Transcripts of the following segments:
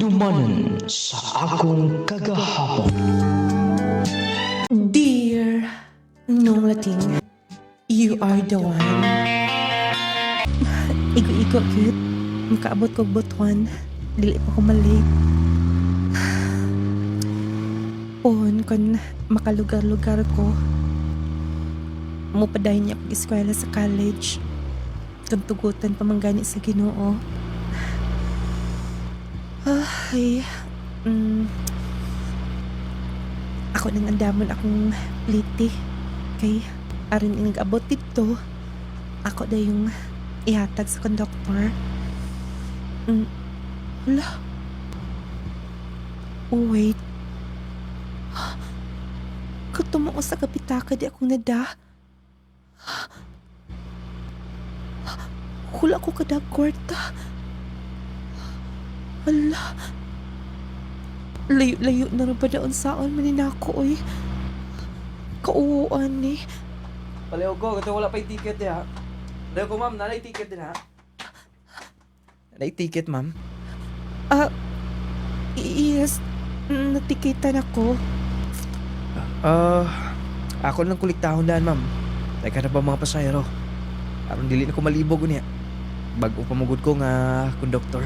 Handumanan sa akong kagahapon. Dear Nung Lating, you are the one. Igo-igo cute. Makaabot kog butuan. Dili pa ko malate. Pohon kon makalugar-lugar ko. Mupadayon niya kong eskwela sa college. Kung tugutan pa manggani sa Ginoo. Ay, ako nang andamon akong pliti. Kay aron inag-abot dito, ako da yung ihatag sa konduktor. Wala. Oh, wait. Katumo ko sa kapitaka di akong nada. Hula ko kada kwarta. Ala. Layo-layo na rin ba daon saan maninako oy. Kauuan ni. Paleo ko, kasi wala pa yung ticket ya. Paleo ko ma'am, nanay ticket din ha. Nanay ticket ma'am. Yes. Natikitan ako. Ako lang kuliktahon daan ma'am. Teka na ba mga pasayro? Aron dili na ko malibog niya. Bago pamugod ko nga konduktor.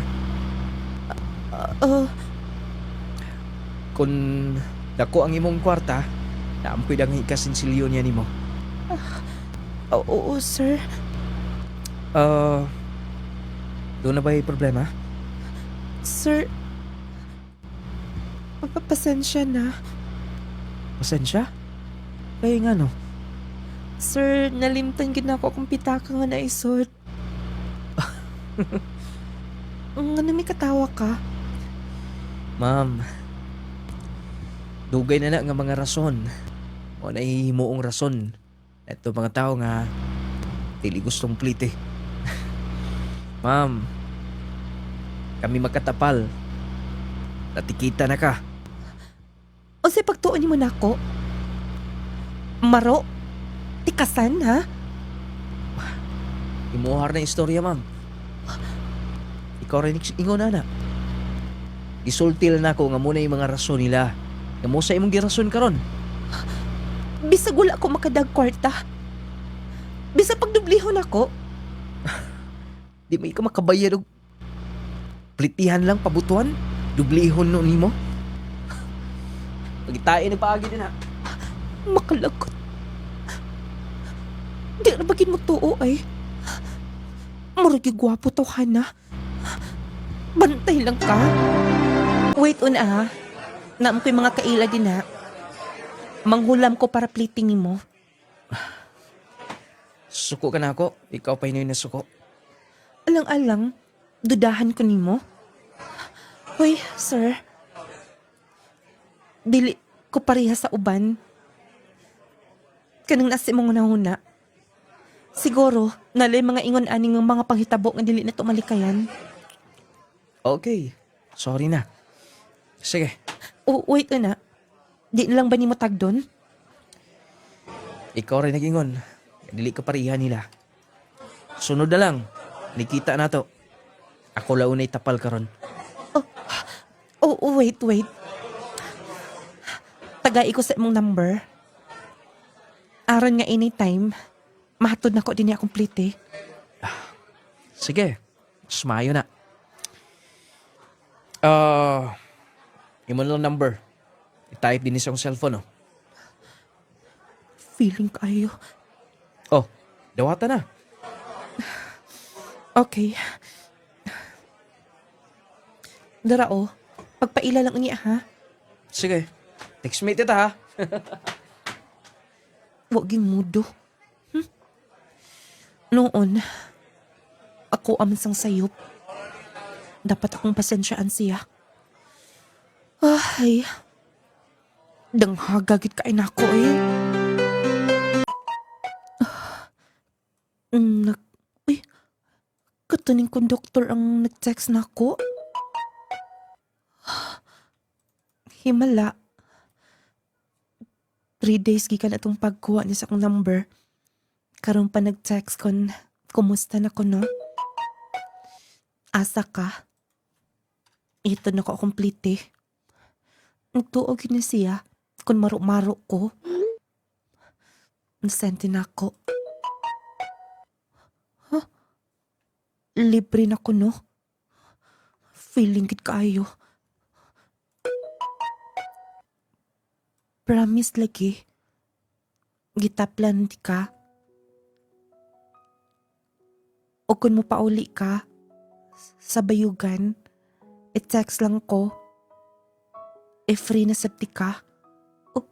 Kung dako ang imong kwarta, naampoy dang ikasinsilyo niya nimo. Oo, sir. Doon na ba yung problema? Sir, papapasensya na. Pasensya? Kaya nga no. Sir, nalimtan gid ako akong pitaka nga naisod. Ano may katawa ka? Ma'am, dugay na nga mga rason. O nahihimuong rason. Ito mga tao nga dili gustong plite. Ma'am, kami magkatapal. Natikita na ka. O sa pagtuon ni mo na ako? Maro? Tikasan, ha? Imuhar na istorya, ma'am. Ikaw rin ingon na. Isultil na ako nga muna yung mga rason nila. Nga mo sa imong girason karon. Bisag wala ako makadag kwarta. Bisag pagdublihon ako. Di may ka makabayad og plitihan lang pabutuan. Dublihon no nimo. Pagitain na paagi din ha. Makalagot. Di na bagin mo tuo ay. Muragi gwapo to, Hana. Bantay lang ka. Wait una, naam ko'y mga kaila din ha. Manghulam ko para plating mo. Suko ka na ako. Ikaw pa na suko. Alang-alang, dudahan ko nimo. Hoy, sir. Dili ko pareha sa uban. Kanang nasi mong una-una. Siguro, nalay mga ingon-aning ng mga panghitabo nga dili na tumalikayan. Okay. Sorry na. Sige. Oh, wait na. Di na lang ba ni mo tag doon? Ikaw rin nag-ingon. Dili ka pareha nila. Sunod na lang. Nikita na to. Ako launay tapal karon. Oh, wait. Tagai ko sa imong number. Aron nga anytime, mahatod na ko din niya complete. Sige. Sumayo na. Imo lang number. I-type din sa akong cellphone, oh. Feeling kayo. Oh, dawata na. Okay. Darao, pagpaila lang niya ha. Sige. Text me ita ha. Huwag yung mudo. Noon, ako amansang sayop. Dapat akong pasensyaan siya. Ay, danghagagit kain ako eh. Uy, katuning konduktor ang nag-text na ako. Himala. 3 days gikan atong pagkuha niya sa akong number. Karon pa nag-text kon, kumusta na ko no? Asa ka? Ito na ko complete. Nagtuog na siya kung maro-maro ko. Nasente na ako. Huh? Libre na ko, no? Feeling gid kaayo. Promise lagi. Gitaplan di ka. O kung mo pauli ka, sa bayugan, i-text lang ko. Free na sabti ka. Oh.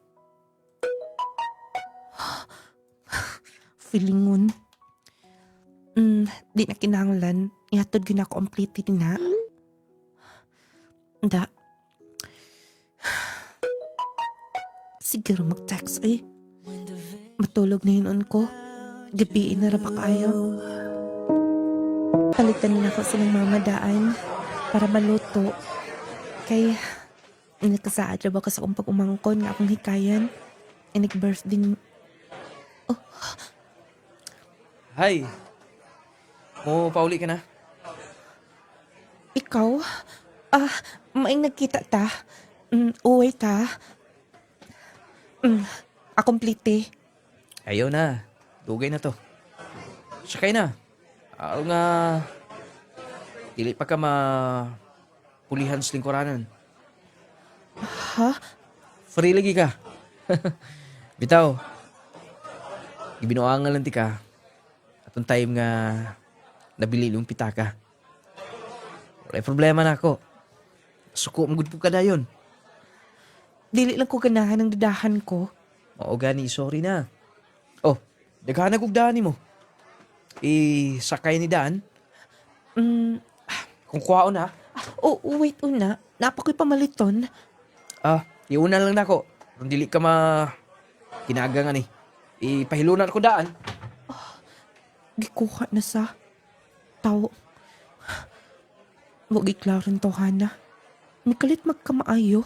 Feelingon. Di na kinahanglan. Ihatod yun ako complete na. Da. Siguro mag-text eh. Matulog na yun ko. Gabiin na raba kayo. Palitan na ako silang mamadaan para maluto. Kay nagkasaad na ba ka sa akong pag-umangkon nga akong hikayan. E nag-birthday. Oh. Hi. Mo pauli ka na? Ikaw? Maing nagkita ta. Uwi ta. Complete. Ayaw na. Dugay na to. Sakay na. Araw nga. Dili pa ka pulihan sa lingkuranan. Ha? Free lagi ka. Bitaw. Ibinuangan lang ti ka. Atong time nga nabili yung pitaka. Wala problema na ako. Suko magud po ka na yun. Dili lang ko ganahan ng dadahan ko. Oo gani, sorry na. Oh, daghan kog daan mo. Sakay ni daan. Kung kuwaon na. Wait una. Napakoy pamaliton. Iuna lang na ako. Kung dili ka kinagangan eh. Ipahilunan ko daan. Gikuha na sa tao. Wag iklaron to, Hana. Nikalit magkamaayo.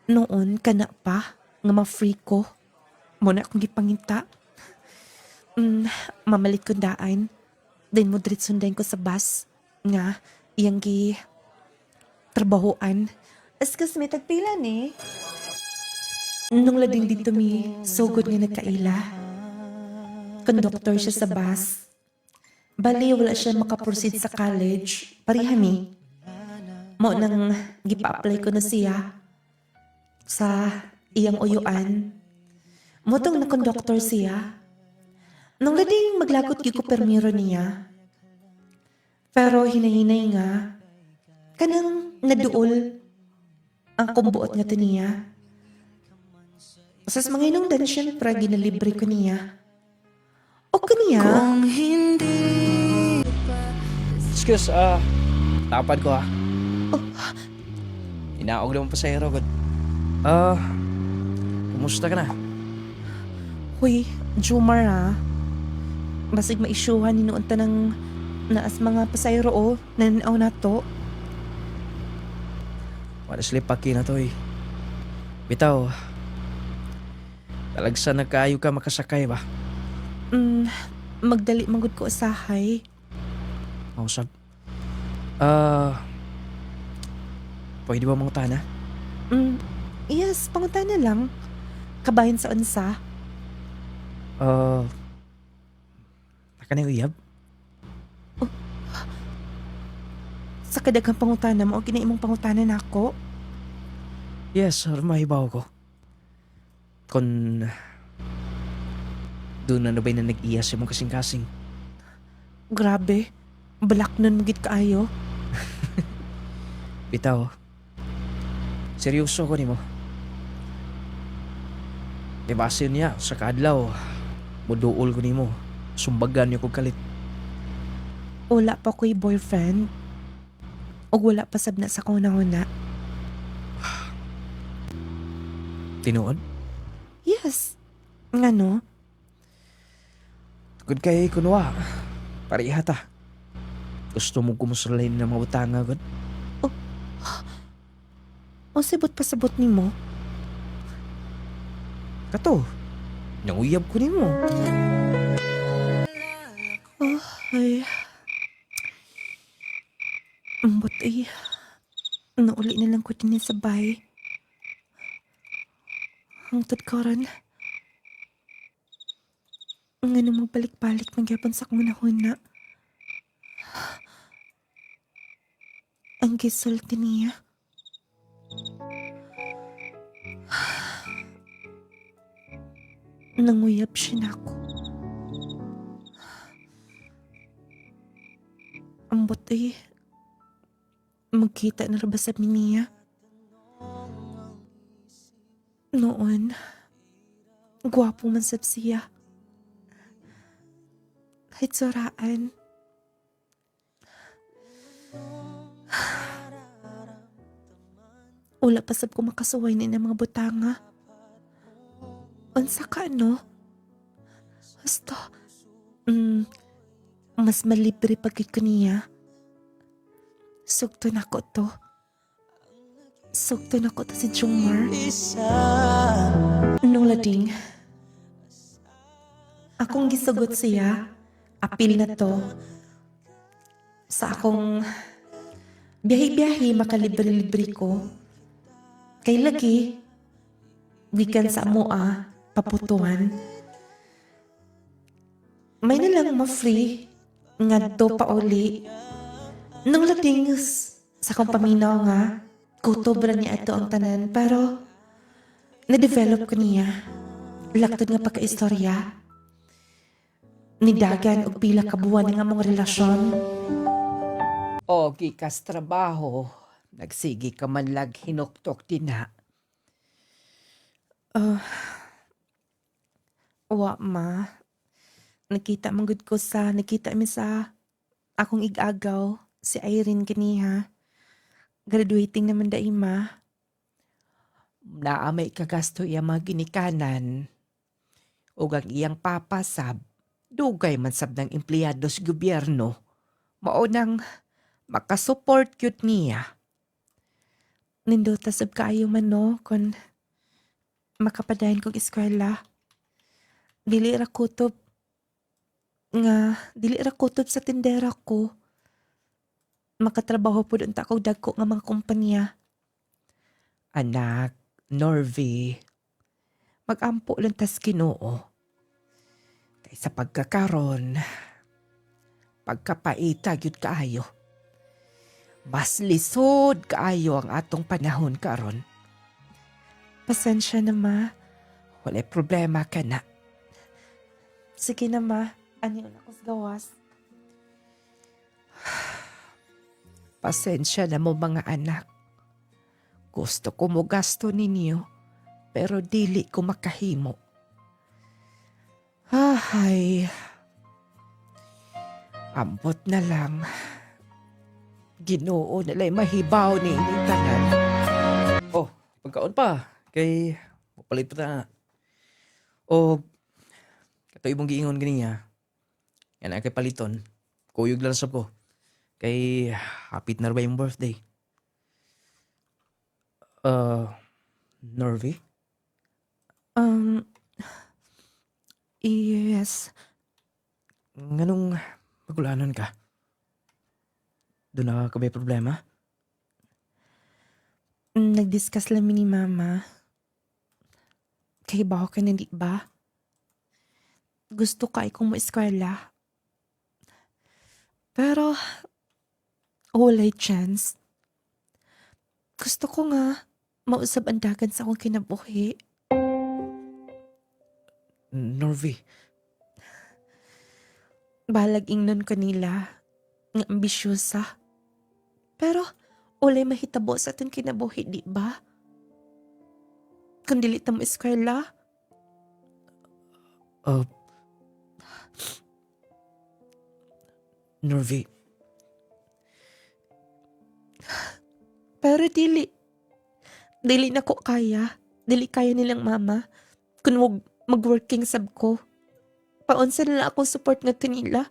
Noon, kana pa, nga ma-free ko. Muna akong gipanginta. Mamalit ko daan. Then mo dirit sundayin ko sa bus. Nga, iyang trabahoan. Excuse me, tagpila ni. Nung lading dito mi, so good nga nagkaila. Conductor siya sa bus. Bali, wala siya makaproceed sa college. Parihami. Mo nang gipa-apply ko na siya sa iyang uyuan. Motong na conductor siya. Nung lading maglagot ko permiro niya. Pero hinahinay nga, kanang naduol ang kumbuot nga to niya. Sas mga inungdan syempre ginalibre ko niya. O kaniya? Excuse, tapad ko ha. Inaog naman pa sa hero, God. Kumusta ka na? Huy, Jumar ha. Basig maisyuhan ni noon tanang naas mga pasayro o nananaw na to. Wala slip paki na to eh. Bitaw, talagsa nagkaayo ka makasakay ba? Magdali magud ko usahay. Mausap. Pwede ba mga tana? Yes, pangunta na lang. Kabahin sa unsa. Taka na uyab? Sa kadaghang pangutana mo o ginaimong pangutana na ako. Yes, mahibaw ko. Kon doon na ba'y na nag-iyas yung mong kasing-kasing? Grabe. Balak nun magit kaayo. Bitaw, seryoso ko ni mo. Ibasin niya sa kadlaw. Muduol ko ni mo. Sumbagan niyo kong kalit. Wala pa ko'y boyfriend. O wala pa sabna sa kuna-una. Tinuod? Yes. Nga no? Good kay kunwa. Pariha ta. Gusto mo kumusulay ng mga utanga, God? O sibot pa sabot ni mo? Kato, nanguyab ko ni mo. Ay. Ambot ay. Nauli na lang ko din sa bay. Hangtod karon. Nga nung magbalik-balik magyapon sa kong nahuna. Ang gisulti niya. Nanguyab siya na ako. Ambot eh. Magkita na ba sa niya? Noon, gwapo man sab siya. Kahit suraan. Wala pa sab ko makasuway ni ng mga butanga. Unsa ka, no? Basta, mas malibre pagkit ko niya. Sugto na ko to. Sugto na ko to si Jungmar. Nung lading, akong gisugot siya, apil na to. Sa akong biyahe-biyahe makalibre-libre ko. Kay lagi, wikan sa amoa, paputuhan. May nalang ma-free, ngadto pa uli. Nung lating sa akong paminaw nga, kutobra niya ito ang tanan, pero na-develop ko niya. Laktod nga pagka-istorya. Nidagan og pila ka buwan nga mong relasyon. O, gikas trabaho. Nagsigi ka man lag hinuktok din na. Wa ma. Nakita mi sa akong igagaw, si Irene kaniha. Graduating naman da ima. Naamay kagasto iya mga ginikanan. O ang iyang papasab, dugay man sab ng empleyado sa gobyerno. Maunang makasupport cute niya. Nindota sab kaayo man no, kung makapadayon kong eskwela. Dili ra kutob sa tindera ko. Makatrabaho po doon takog dagko nga mga kumpanya. Anak, Norvie, mag-ampo lang tas Ginoo. Kay sa pagkakaron, pagkapaita gyud kaayo. Mas lisod kaayo ang atong panahon karon. Pasensya na ma. Walay problema ka na. Sige na ma, anyo na ko sa gawas. Pasensya na mo mga anak. Gusto ko mo gasto ninyo, pero dili ko makahimo. Ay, ambot na lang. Ginoo nalay mahibaw ni ining tanan. Oh, pagkaon pa. Kay, mapalit pa na. O, katoy mong giingon ganiya. Yan ang kay paliton. Kuyog lang sab ko. Kay, hapit na ba yung birthday? Norvie? Yes. Nganong magulanon ka? Doon na ka ba problema? Nag-discuss lang ni mama. Kay baho ka na di ba? Gusto ka ikong mo-eskwela. Pero, walay chance. Gusto ko nga mausab ang dagan sa akong kinabuhi. Norvie, Balag ingnon kanila nga ambisyosa. Pero, walay mahitabo sa atong kinabuhi, di ba? Kung dili ta mo eskwela, Norvie, pero dili. Dili na ko kaya. Dili kaya nilang mama. Kung mag-working sab ko. Paunsa na lang akong support nga nila.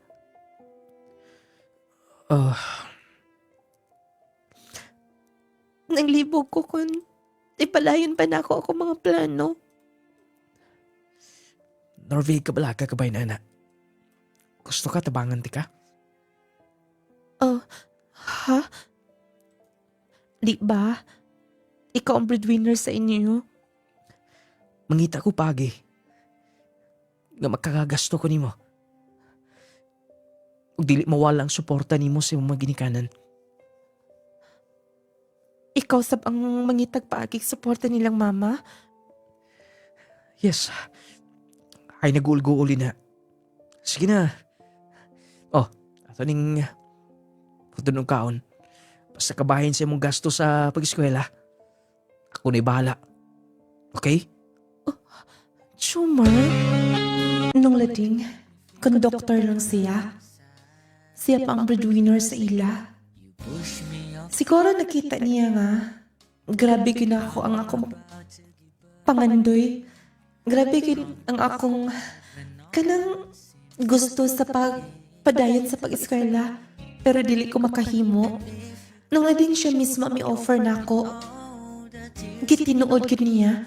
Nanglibog ko kung ipalayon pa na ako mga plano. Norvie, kabalaga ka ba na? Gusto ka tabangan ti ka? Ha? Di ba? Ikaw ang breadwinner sa inyo. Mangita ko pagi. Nga magkakagasto ko nimo. Ug dili mawala ang suporta nimo sa imong mga ginikanan. Ikaw sab ang mangitag paaging suporta nilang mama. Yes. Ay nagul-guuli na. Sige na. Oh, ato ning putun ng kaon. Basta kabahin sa imong gasto sa pag-eskwela. Ako na'y bahala. Okay? Chumar? Nung lading, conductor lang siya. Siya pa ang breadwinner sa ila. Siguro nakita niya nga, grabe ginako ang akong pangandoy. Grabe ang akong kanang gusto sa pagpadayon sa pag-eskwela. Pero dili ko makahimo. Nung lading siya mismo may offer na ako. Gitinuod ko niya.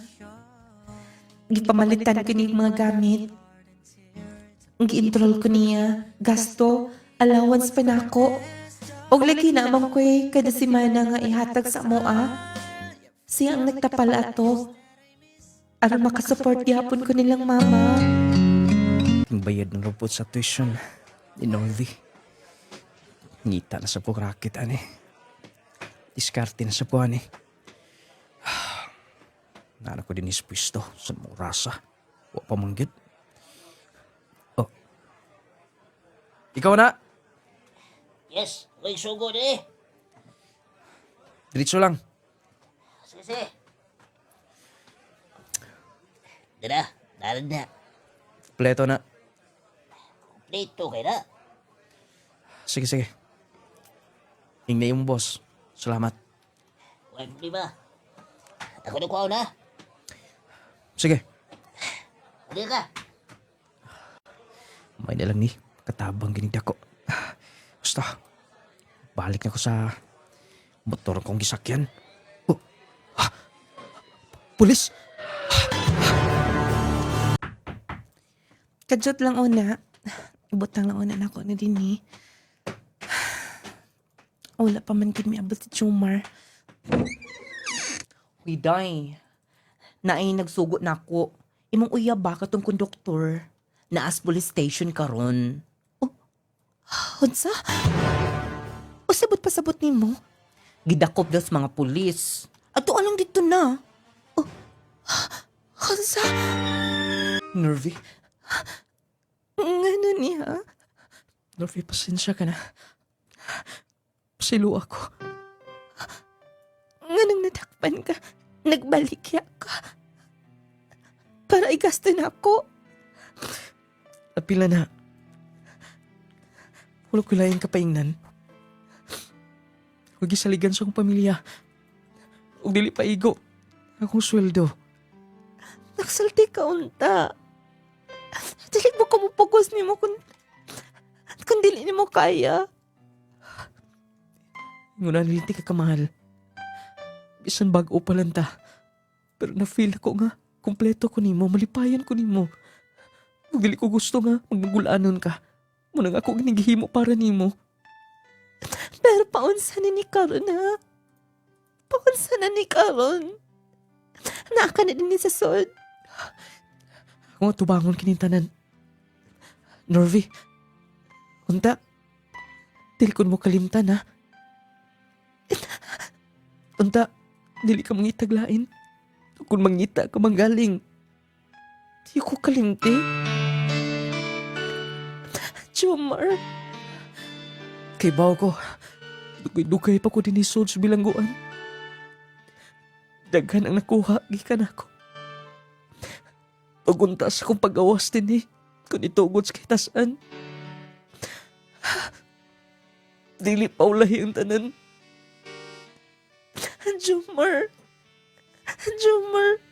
Gipamalitan ko niya mga gamit. Gi-enroll ko niya. Gasto, allowance pa na ako. Og lagi na amang ko'y kada semana nga ihatag sa moa. Siya ang nagtapala ato. Aron makasupport gyapon ko nilang mama. Yung bayad ng robot sa tuition ni Norvy. Ngita na sa po racket, ani. Diskarte na sa po, ani. Nana ko din ispwisto sa mong rasa. Wa pa manggit. Oh. Ikaw na. Yes, uy, sugod eh. Diretso lang. Sige, sige. Dada, dalag na. Pleto na. Kompleto kayo na. Sige, sige. Ingay mo, boss. Salamat. Huwag problema. Ako na kuhaw na. Sige. Hindi ka. May na lang ni. Katabang ginigda ko. Basta. Balik na ko sa motor kong gisakyan. Oh. Ah. Pulis! Kadyot lang una. Ibutang lang una na ako na din eh. Wala pa man kid mi abot si Chumar. Uy, day. Naay nagsugot na ako. Imong uya ba katong konduktor? Naas police station karon. Unsa? Usabot pasabot nimo? Gidakop daw sa mga pulis. Ato alang dito na. Unsa? Nervy. Ngano niya? Nervy, pasensya ka na. Pasilo ako. Nganong nadakpan ka? Nagbalikya ka? Para igasto na ako? Apila na. Wala ko laing kapaingnan. Huwag isaligan sa akong pamilya. Huwag dili pa igo. Akong sweldo. Nagsalti ka unta. Dili mo ko mapagwas ni mo kung dili ni mo kaya. Nguna niliti ka kamahal. Bisan bag-o pa lang ta. Pero na-feel ko nga, kumpleto ko nimo, malipayan ko nimo. Huwag dili ko gusto nga, magmagulanon ka. Muna nga ako ginigihimo para nimo. Pero paunsa na ni Karon ha? Paunsa na ni Karon? Naaka na din ni sa sod. Ako nga tubangon kinintanan. Norvy, unta, dili ko mo kalimtan ha. Unta, dili ka mangitaglain. Kung mangita ka manggaling, di ko kalimti. Chumar, Kay baw ko, dugay-dugay pa ko dinisod sa bilangguan. Daghan ang nakuha, gikan ako. Paguntas akong pag-awas din eh, kung itugod sa kitasan. Dili pa ulahi ang tanan. Jumar, Jumar,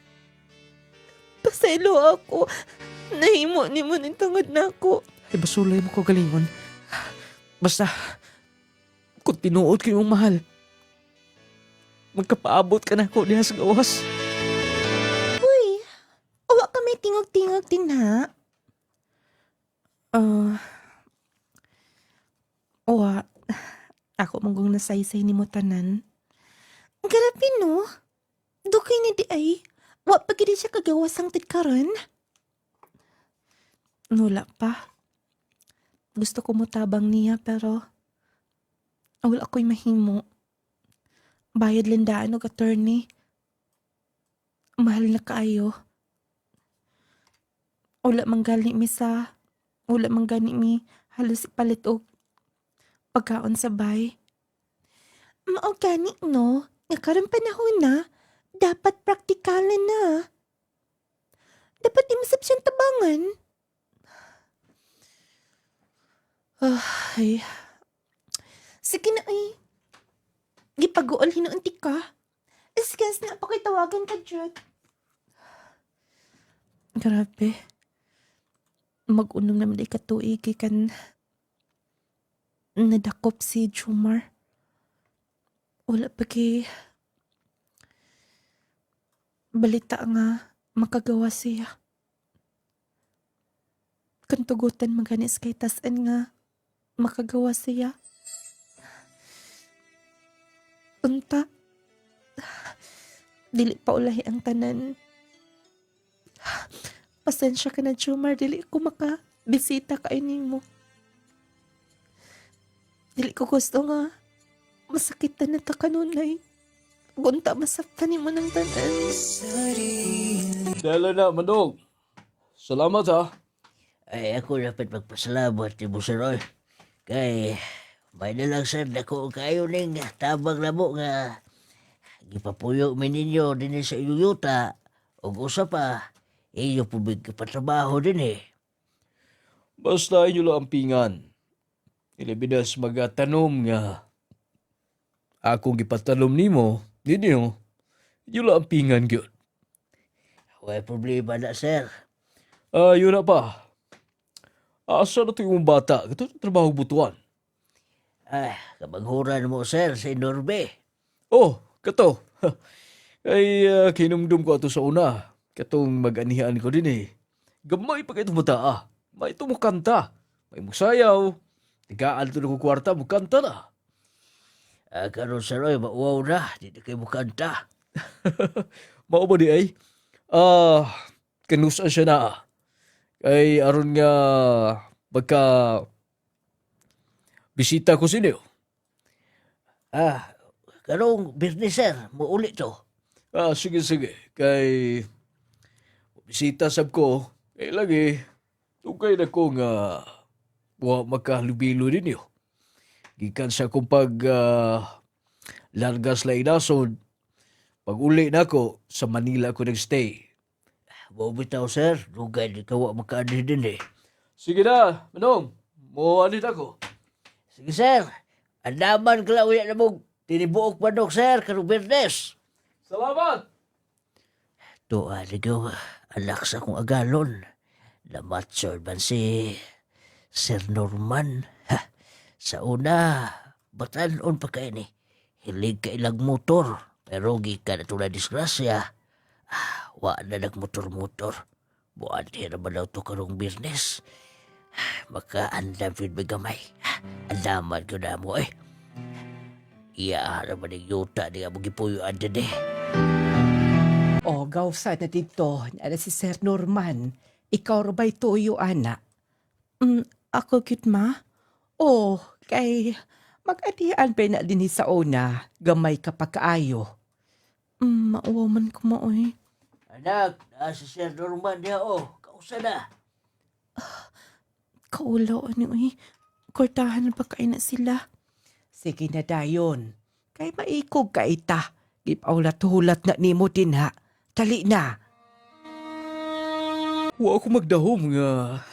pasaylo ako. Nahimo ni mo ng tungod na ako. Ay basulay mo ko galingon. Basta, kung tinuod ko yung mahal, magkapaabot ka na ako diha sa gawas. Uy, awa ka may tingog-tingog din ha? Awa, ako mong nasaysay ni mo tanan. Grabe no. Dukay ni di ay. Wa pa gid siya kagawas ang karon. Wala pa. Gusto ko mutabang niya pero wala ko'y mahimo. Bayad lindaan og attorney. Mahal na kaayo. Wala man gani mi sa wala man gani mi halos ipalit og pagkaon sa bay. Mao gani no. Nga karon panahon na dapat praktikalan na. Dapat imasab siyang tabangan. Ay. Sige na ay. Gipaguol hinuunti ka. Iskas na pa ko'y tawagan ka, Jud. Grabe. Mag-unom naman ay katuig kan nadakop si Jumar. Wala pa kay balita nga makagawa siya. Kantugutan maganis kay tasan nga makagawa siya. Unta. Dili pa ulahi ang tanan. Pasensya ka na, Jumar. Dili ko makabisita ka mo. Dili ko gusto nga masakitan na ta kanunay. Gunta masaktan mo ng tanan. Dala na, Manong. Salamat ha. Ay, ako dapat magpasalamat ni Busaroy. Kay, may na lang sir, dako kayo ning tabang na mo nga gipapuyo mi ninyo din sa iyuyuta o usa pa, iyo pubig patrabaho din eh. Basta inyo lang ang pingan. Ilibidas magatanom nga. Akong gipatanom nimo, ninyo. Inyo lang ang pingan gyud. Way problema na sir. Yun na pa. Asa na ito yung bata? Ito trabaho butuan. Ay, kabanghuran mo sir sa Inorbe. Oh, kato. Ay, kinumdum ko ato sa una. Katong mag-anihan ko din eh. Gamay pa kayo bata ah. May ito mo kanta. May musayaw. Tigaan ito na ko kwarta mo kanta na. Karon sir oy, mauwaw na. Di na kayo mukanta. Mao ba di ay? Kanusa siya na ah. Ay, aron nga magka bisita ko sinyo. Karong business sir, muuli to. Sige. Kay bisita sab ko. Kay lagi, tugay na ko nga wa makalubilo ninyo. Gikan sa kong pag largas la inasod, pag uli na ko, sa Manila ko nagstay. Bumitaw sir, lugay di ka wa makaani din eh. Sige na, Manong. Mo anit ako. Sige sir, andaman ka lang uya na mo. Tinibuok manok sir, karong business. Salamat! To aligaw, anak sa kong agalon. Namatsor man si Sir Norman. Ha, sa una, batanon pa kayo ni. Hilig ka ilang motor. Pero gikan na ito na disgrasya. Wa na nagmotor-motor. Buwan niya naman daw ito karong business. Maka-andam yun magamay. Andaman ko na mo eh. Iya naman yung yuta di nga mo gipuyuan din eh. O, gawsa na dito. Nala si Sir Norman. Ikaw rabay tuyo, ana. Ako cute ma? O, kay mag-adihan pa na din sa una. Gamay ka pa kaayo. Mauwa man ko maoy. Anak, si Sir Norman niya kausa na. Kaulaw ani uy. Kortahan na pa kayo na sila. Sige na dayon. Kay maikog ka ita. Gipaulat-hulat na nimo din ha. Tali na. Wa ako magdahom nga.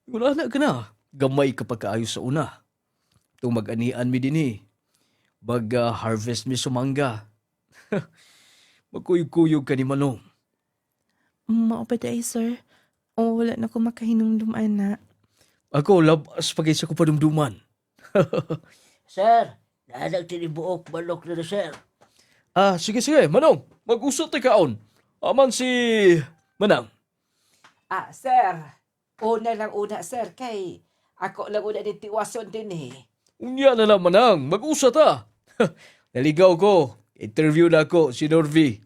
Wala na ka na. Gamay ka pa kaayos sa una. Itong mag-anian mi din eh. Mag-harvest mi sumangga. Magkuyog-kuyog ka ni Manong. Mao pa day, sir. O wala na ko makahinumdum ana. Ako, labas pagay sa kupadumduman. Sir, naanag tinibuok manok na sir. Sige. Manong, mag-usot tayo kaon. Aman si Manang. Sir. Una lang una, sir. Kay ako lang una din tiwason din eh. Unya na lang, Manang. Mag-usat ha. Naligaw ko. Interview na ako si Norvi.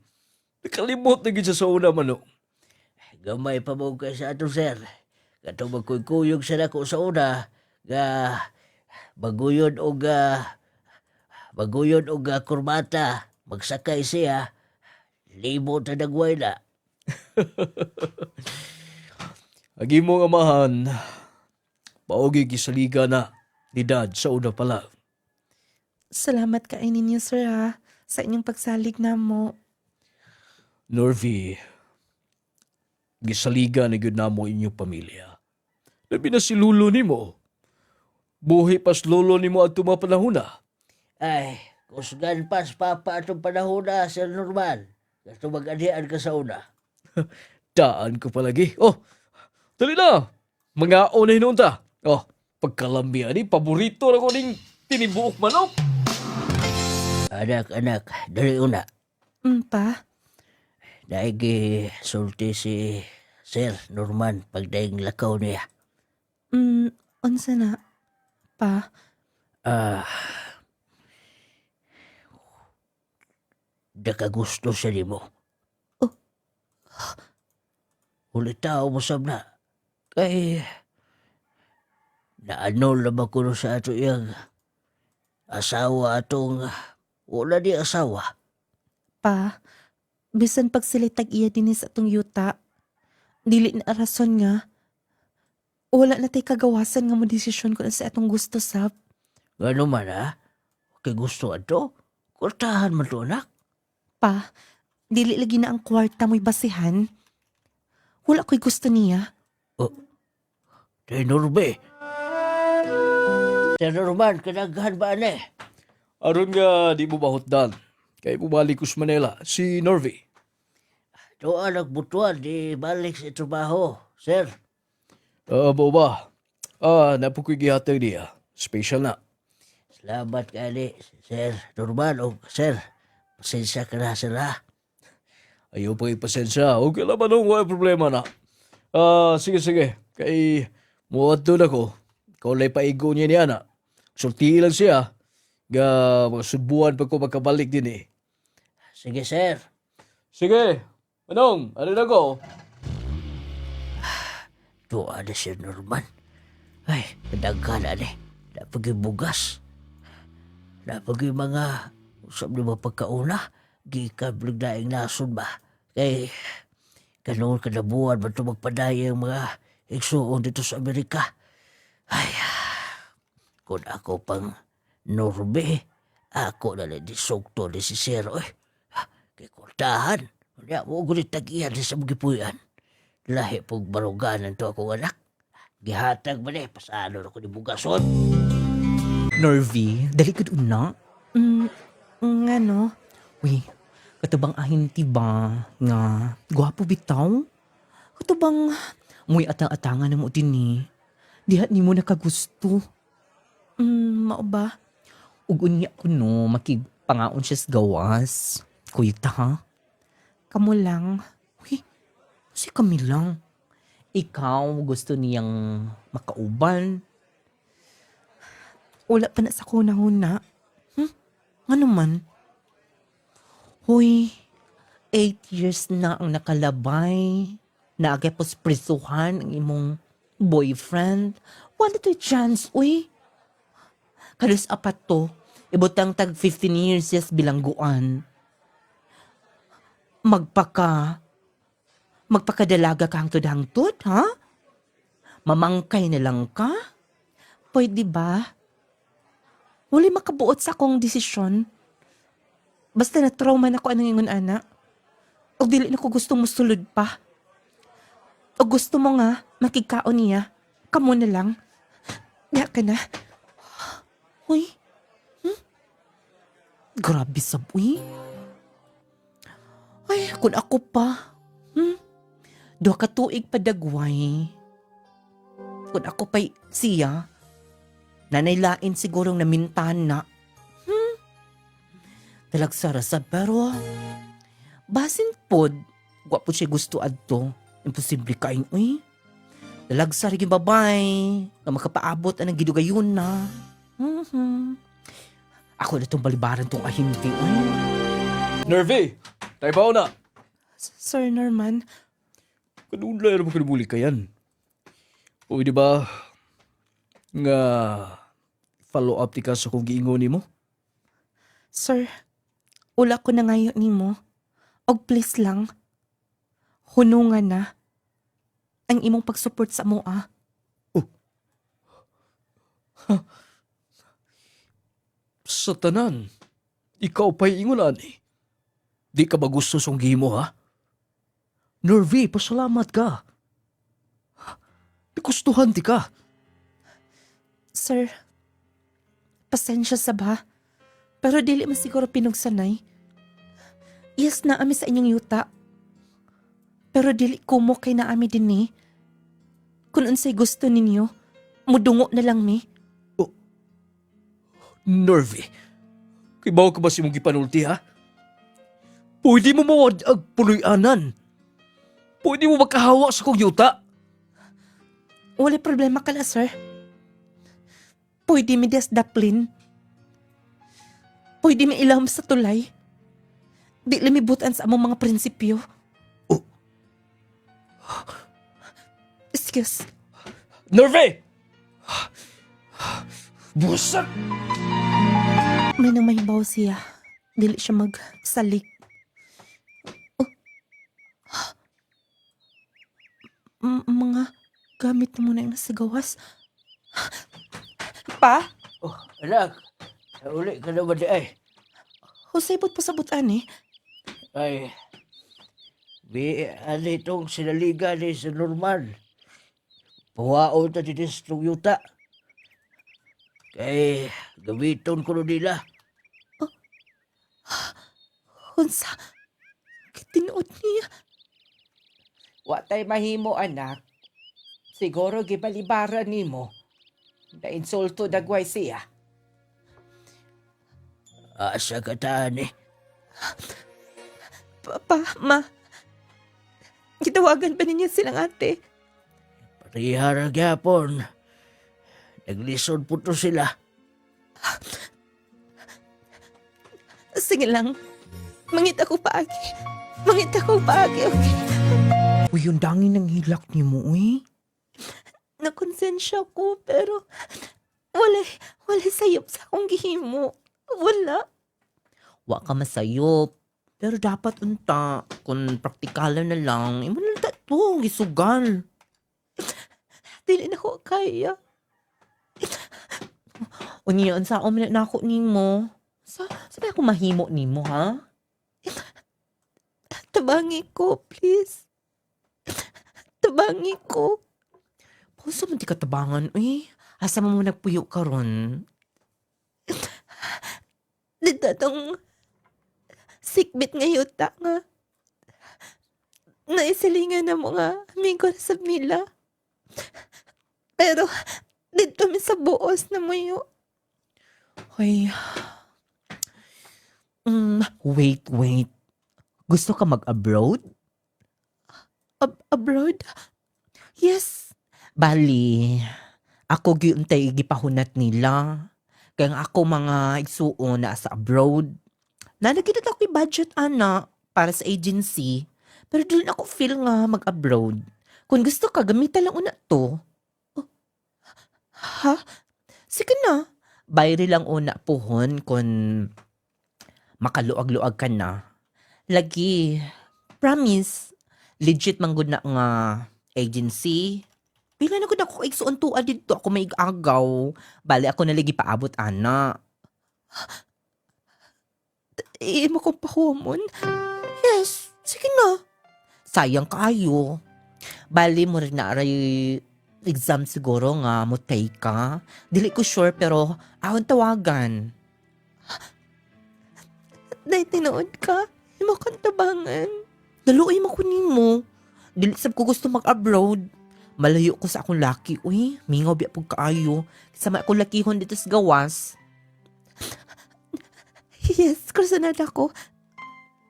Nakalimot na gid siya sa una man no. Gamay pa mo kay sa ato, sir. Katong magkuyog sa nako sa una, nga baguyod og kurbata, magsakay siya, libo ta dagway na. Agi mo amahan, paogi gisaliga na ni Dad sa una pala. Salamat ka ninyo, sir, ha, sa inyong pagsalig na mo. Norvi, gisaliga na gyud namo inyong pamilya. Labi na si Lolo nimo. Buhi pas lolo nimo at tumapanahon na. Ay, kusgan pas papa atong panahon na, Sir Norman. Gusto mag-adian ka sa una. Daan ko palagi. Oh, dali na. Mga na hinunta. Oh, pagkalambian ni, paborito na ko ning tinibuok manok. Anak, dali una. Pa? Naigi sulti si Sir Norman pagdaing lakaw niya. Unsa na? Pa? Nakagusto siya ni mo. Ulit tao mo sab na. Kay naano naman ko sa ato yung asawa atong wala di asawa. Pa? Bisan pagsilitag iya din sa atong yuta, dili na rason nga. Wala na tay kagawasan nga mo desisyon kung sa atong gusto, sab. Ano man ha? Kay gusto ato? Kurtahan man to, anak. Pa, dili lagi na ang kwarta mo'y basihan. Wala ko'y gusto niya. Norbe. Norman, kanaghan ba ane? Aron nga di mo bahutdan. Kay bumalik ko sa Manila, si Norvi. Doon nagbutuan, di balik sa trabaho, sir. Boba. Napukoy gihatag niya. Special na. Salamat kali, Sir Norman. O, sir, pasensya ka na, sir, ha? Ayaw pa ipasensya. Okay lang ba nung wala problema na. Sige. Kay muwad doon ako. Kaulay pa igo niya niya na. Sulti lang siya. Ga mga subuan pa ko magkabalik din eh. Sige, sir. Sige. Anong? Ano na ko? Doon na, Sir Norman. Ay, madaghan na ni. Napag yung bugas. Napag yung mga usap ni mapagkauna. Gikan daing nasun ba? Kay kanoon kanabuhan ba ito magpadaya yung mga igsuon dito sa Amerika. Ay, kung ako pang Norbe, ako na lang disokto ni si Sir. Oy, kay kurtahan. Kaya mo gulit tag-iyan sa magipuyan. Lahi pong baruganan to akong anak. Gihatag ba na pasano ako ni bugason. Nervy, dali ka doon na. Nga no? Uy, katubang ahinti ba nga gwapo bitaw? Katubang muy atang-atangan na mo din ni. Dihat ni mo nakagusto. Mao ba? Ugun niya ko no, makigpangaon siya sa gawas. Kuyta ha? Kamu lang. Uy, si kami lang. Ikaw gusto niyang makauban. Wala pa na sa kuna-huna. Ano man? Hoy, 8 years na ang nakalabay. Naagapos prisuhan ang imong boyfriend. Wala to'y chance, uy. Kalos apat to, ibutang tag 15 years yes bilangguan. Magpakadalaga ka hangtod-hangtod, ha? Mamangkay na lang ka? Pwede ba? Wala makabuot sa akong desisyon. Basta na-trauma na ko anong ingon ana. O dili na ko gusto mo sulod pa. O gusto mo nga, makikaon niya. Kamo na lang. Nga ka na. Uy. Grabe sab, uy. Ay, kung ako pa. Duha ka tuig pa dagway. Kung ako pa'y siya, nanaylain sigurong namintahan na. Talagsara sa pero basin pod, gwapo siya gusto adto. Imposible kain, uy. Talagsara yung babay, na makapaabot ang gidugayon na. Ako na itong balibaran tong ahinti, uy. Nervy! Tayo ba na? Sir Norman, Kanunlay naman kanibuli ka yan. O di ba nga follow up ti ka sa kong giingon ni mo? sir, ula ko na ngayon nimo. Og please lang, hunungan na ang imong pag-support sa moa. Sa tanan, ikaw pa'y ingunan eh. Di ka ba gusto song gimo ha? Nervy, pasalamat ka. Gustuhan ti ka. Sir, pasensya sa ba? Pero dili man siguro pinugsanay. Yes na ami sa inyong yuta. Pero dili kumo kay na ami din ni. Kung unsay gusto ninyo, mudungo na lang mi. Nervy, kibaw ka ba si mong gipanulti ha? Pwede mo mawad ag puloy-anan. Pwede mo makahawa sa kong yuta. Wala problema ka na, sir. Pwede mi daplin. Pwede mi ilahom sa tulay. Di limibutan sa among mga prinsipyo. Oh. Excuse. Nervy! Busak! May nang mahibaw siya. Dili siya magsalik. Mga gamit mo na yung nasa gawas. Pa? Oh, anak. Nauli ka naman di ay. Husay pasabutan eh. Ay, ano itong sinaliga ni Sir Norman. Puwaon na dinis ng yuta. Kay gamiton ko nila. Hunsa, kitinood niya. Wa tay mahimo anak. Siguro gibalibaran nimo. Na insulto dagway siya. Asa ka tani. Papa, ma. Gitawagan ba ninyo silang ate? Parihara gyapon. Naglisod po to sila. Sige lang. Mangita ko paagi. Mangita ko paagi, okay? Uy, yung dangin ng hilak ni mo, uy. Nakonsensya ko, pero wala sayop sa akong gihimo. Wala. Wa ka masayop. Pero dapat unta, kung praktikalan na lang, imo na to, gisugal. Dili na ko kaya. Unyan, sa omelet na ako nimo. Sabi ako mahimo nimo, ha? Tabangi ko, please. Tabangi ko. Puso mo di katabangan, uy. Asa mo nagpuyo ka ron? Dito tong sikbit nga yuta nga. Naisilingan na mo nga amigo sa Mila. Pero dito mi sa buos na mo yun. Hoy. Wait. Gusto ka mag-abroad? Abroad? Yes. Bali, ako giuntay gipahunat nila. Kaya nga ako mga igsuon na sa abroad. Nalagyan ako yung budget, ana, para sa agency. Pero dili na ako feel nga mag-abroad. Kung gusto ka, gamitan lang una to. Ha? Sige na. Bayri lang una puhon kung makaluag-luag ka na. Lagi, promise, legit man gud na nga agency. Pila na gud ako igsuon tuwa dito. Ako may agaw. Bali ako nalagi paabot, ana. Imo kong pahumon? Yes. Sige na. Sayang kayo. Bali mo rin na aray exam siguro nga mo take ka. Dili ko sure pero ahon tawagan. Dahil tinood ka. Imo kang tabangan. Daluoy mo ko nimo. Dili sab ko gusto mag-abroad. Malayo ko sa akong laki. Uy, mingaw biya pug kaayo. Sama akong lakihon dito sa gawas. Yes, kursunad ako.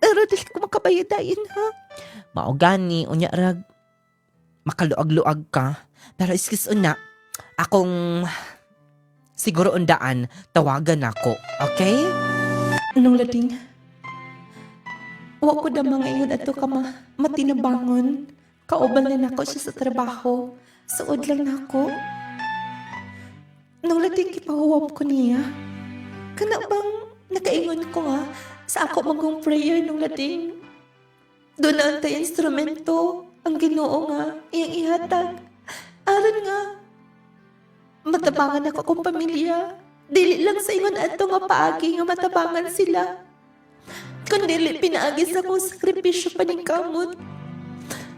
Pero dili ko makabayadayin, ha? Mao gani unya rag makaluag-luag ka. Pero iskis una, akong siguro undaan tawagan ako, okay? Anong lading? Wa ko da mga ingon ato ka matinabangon. Kaubal na nako siya sa trabaho. Suod lang nako. Nung lating kipahuwap ko niya, kana bang nakaingon ko nga sa ako magong prayer nung lating. Doon na antay instrumento, ang Ginoo nga, iyang ihatag. Aron nga, matabangan ako akong pamilya. Dili lang sa ingon ato nga paagi nga matabangan sila. Kundi pinaagi sa akong sakripisyo pa ning kamot.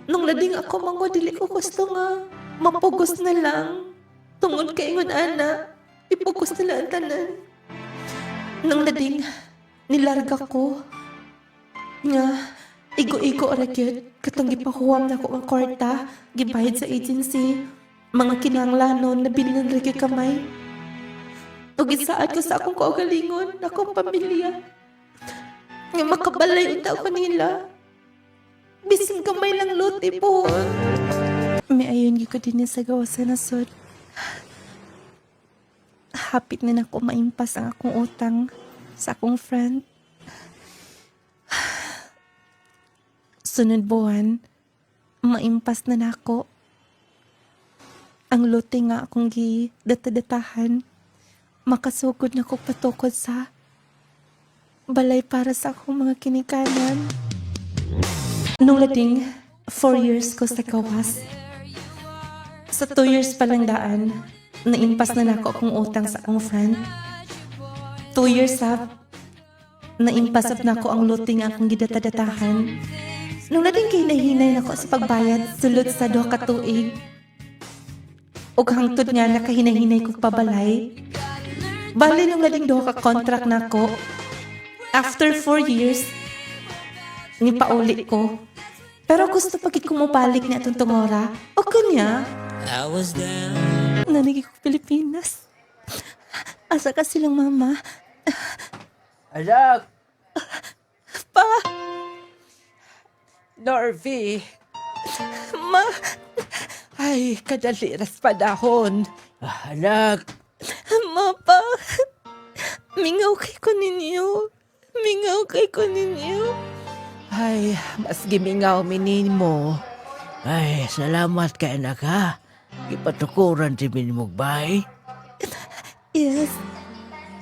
Nung lading ako mango, dili ko gusto nga mapugos na lang. Tungod kay ingon ana, ipugos na lang ang tanan. Nung lading nilarga ko nga igo-igo ra gyud katong gipahuwam na ko ang kwarta, gibayad sa agency, mga kinahanglanon na bilin ra gyud kamay. Ug gisaad ko sa akong kaugalingon, akong pamilya. Nga makabalay unta ko nila. Bisin kamay lang luti po. May ayon gyud ko din sa gawa sa nasod. Hapit na nako maimpas ang akong utang sa akong friend. Sunod buwan, maimpas na nako. Ang lote nga akong gi-datadatahan, makasugod na ko patukod sa balay para sa akong mga kinikanan. Nung lading 4 years ko sa gawas, sa 2 years pa lang daan, naimpas na nako akong utang sa akong friend. 2 years up, naimpasap na ko ang lote nga akong gidatadatahan. Nung lading kinahinay nako sa pagbayad, sulod sa 2 ka tuig. Ug hangtod nga nakahinahinay ko pabalay. Bali nung lading 2 ka contract nako. After 4 years, nipauli ko. Pero gusto pagit ko mabalik na itong tungora. O kanya, nanigi ko Pilipinas. Asa ka silang mama? Anak! Pa! Norvie! Ma! Ay, kadaliras panahon. Anak! Ma pa! Mingaw kay ko ninyo. Mingaw kay ko ninyo. Ay, mas gimingaw minin mo. Ay, salamat kay anak ha. Ipatukuran si Minmugbay. Yes.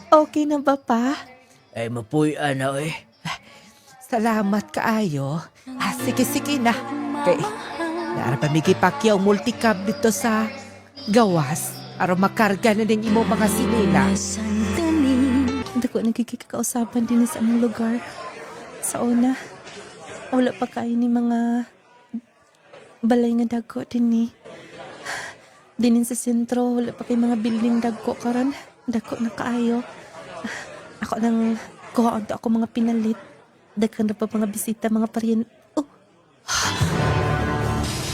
Okay na ba pa? Ay, mapuy-an na eh. Salamat kaayo. Sige na. Kay, nara pa may kipakyaw multicab dito sa gawas. Aron makarga na din imo mga sinila. Dako nagkikikausapan din sa among lugar. Sa una, wala pa kayo ni mga balay nga dagko din ni. Dinin sa sentro, wala pa kay mga building dagko karon. Dako na kaayo. Ako nang kuha onto ako mga pinalit. Daghan na pa mga bisita, mga parien. Oh,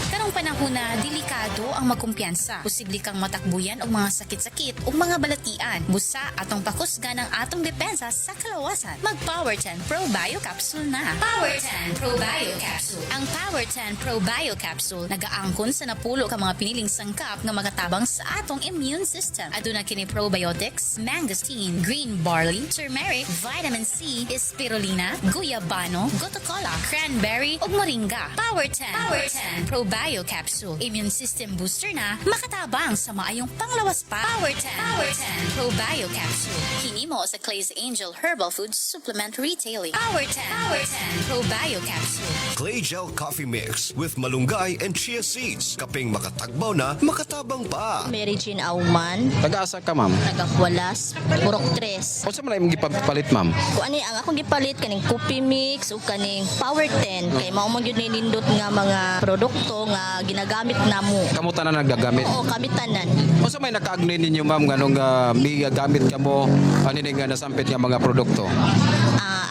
Karong panahon na delikado ang magkumpiyansa. Posible kang matakbuyan og mga sakit-sakit o mga balatian. Busa atong pakusgan ang atong depensa sa kalawasan. Mag Power 10 Pro Bio Capsule na. Power 10 Pro Bio Capsule. Ang Power 10 Pro Bio Capsule nagaangkon sa napulo ka mga piniling sangkap nga magatabang sa atong immune system. Aduna kini probiotics, mangosteen, green barley, turmeric, vitamin C, spirulina, guyabano, gotokola, cranberry ug moringa. Power 10 Pro Bio Capsule. Immune system booster na makatabang sa maayong panglawas pa. Power 10 Pro Bio Capsule. Hinimo sa Clay's Angel Herbal Food Supplement Retailing. Power 10 Pro Bio Capsule. Clay Gel Coffee Mix with malunggay and chia seeds. Kaping makatagbaw na, makatabang pa. Mary Jean Auman, Taga-asa ka, ma'am? nagapualas, Purok 3. O sa malay mong gipapalit, ma'am? Kung ani ang akong gipalit kaning coffee mix o kaning Power 10 kay mao man gyud nindot nga mga produkto nga ginagamit namo. Kamuta na nagagamit? Oo, kami tanan. O sa may nakaagnin ninyo, ma'am, ganong may gamit ka mo, ano nga nasampit nga mga produkto?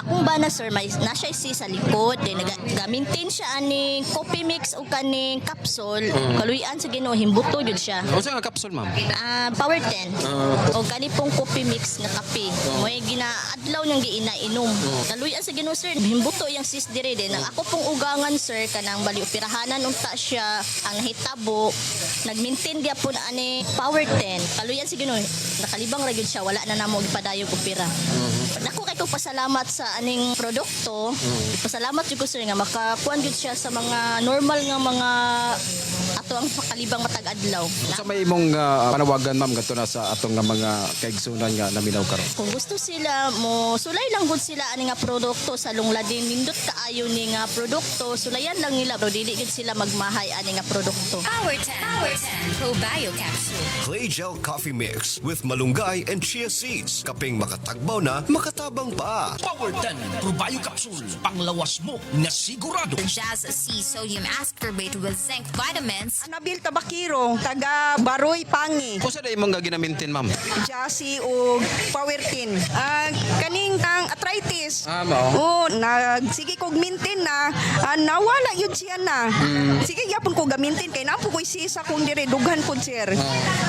Akong bana sir, may nasya si sa likod, then nagamintin siya aning coffee mix o kaning capsule. Kaluyan sa Ginoo himbuto gyud siya. O sa nga capsule, ma'am? Power 10 o gani pong coffee mix nga kape. Mo ginaadlaw niyang giinainom. Kaluyan sa Ginoo sir, himbuto yang sis dire din. Ang ako pong ugangan sir kanang bali operahanan unta siya ang hitabo. Nag-maintain gyapon ani power 10. Kaluyan sa Ginoo, nakalibang ra gyud siya, wala na namo gipadayog opera. Nako kay ko pasalamat sa aning produkto. Pasalamat jud ko sir nga makakuan jud siya sa mga normal nga mga ato ang pakalibang matag adlaw. Sa may imong panawagan ma'am kadto na sa atong nga mga kaigsunan nga naminaw karon. Kung gusto sila mo sulay lang gud sila ani nga produkto sa lungladin nindot kaayo ni nga produkto sulayan lang nila bro dili gid sila magmahay ani nga produkto. Power 10 Pro Bio Capsule. Clay Gel Coffee Mix with malunggay and chia seeds. Kaping makatagbaw na, makatabang pa. Power 10 Probayo Capsule. Panglawas mo na sigurado. Jazz C Sodium Ascorbate with zinc vitamins. Nabil Tabakiro, taga Baroy Pangi. Kung saan imong ginamintin ma'am? Jasi o Powertin. Kaning tang arthritis. Mao. Sige kog mintin na, nawala yun siya na. Sige yapon ko gamintin kay napo ko sisa kung dire dughan ko sir.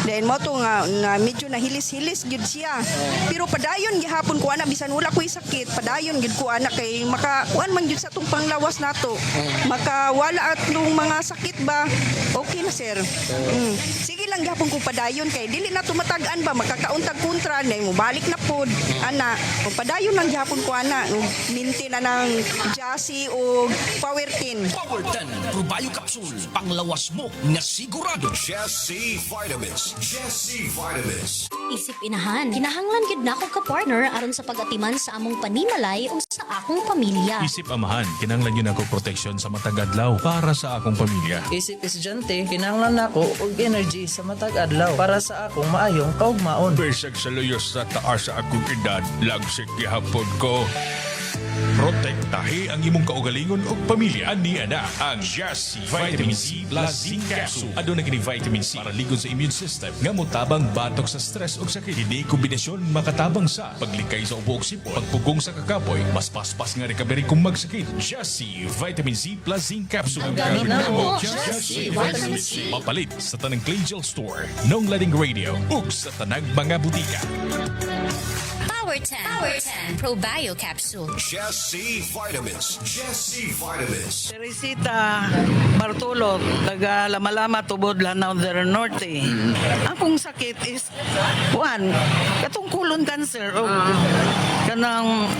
Then mo to nga na medyo nahilis-hilis gyud siya. Pero padayon gihapon ko ana bisan wala ko'y sakit, padayon gyud ko ana kay makakuan man gyud sa tong panglawas nato. Makawala atlong mga sakit ba? Okay na sir. Sige lang gihapon ko padayon kay dili na tumatag-an ba makakauntag kontra na mo balik na pod ana. Kung padayon lang gihapon ko ana mintin na ng Jasi o Powertin. Power 10 Probayo Capsule. Panglawas mo na sigurado. Jesse Vitamins. Jesse Vitamins. Isip inahan, kinahanglan gid na ako ka-partner aron sa pag-atiman sa among panimalay o sa akong pamilya. Isip amahan, kinahanglan yun ako proteksyon sa matag adlaw para sa akong pamilya. Isip estudyante, kinahanglan nako og energy sa matag adlaw para sa akong maayong kaugmaon. Besag sa luyos sa taas sa akong edad, lagsik gihapon ko. Protektahi ang imong kaugalingon ug pamilya ani ana ang Jesse Vitamin C Plus Zinc Capsule. Aduna kini vitamin C para ligon sa immune system nga motabang batok sa stress ug sakit. Kini kombinasyon makatabang sa paglikay sa ubo ug sipon, pagpugong sa kakapoy, mas paspas nga recovery kung magsakit. Jesse Vitamin C Plus Zinc Capsule. Ang gamit na mo, Jesse Vitamin C. Mapalit sa tanang Clay Gel Store, Nong Lading Radio ug sa tanang mga butika. Power 10 Pro Bio Capsule. Jesse Vitamins. Jesse Vitamins. Teresita Bartolo, taga Lamalama, Tubod, Lanao del Norte. Akong sakit is, katong colon cancer. Kanang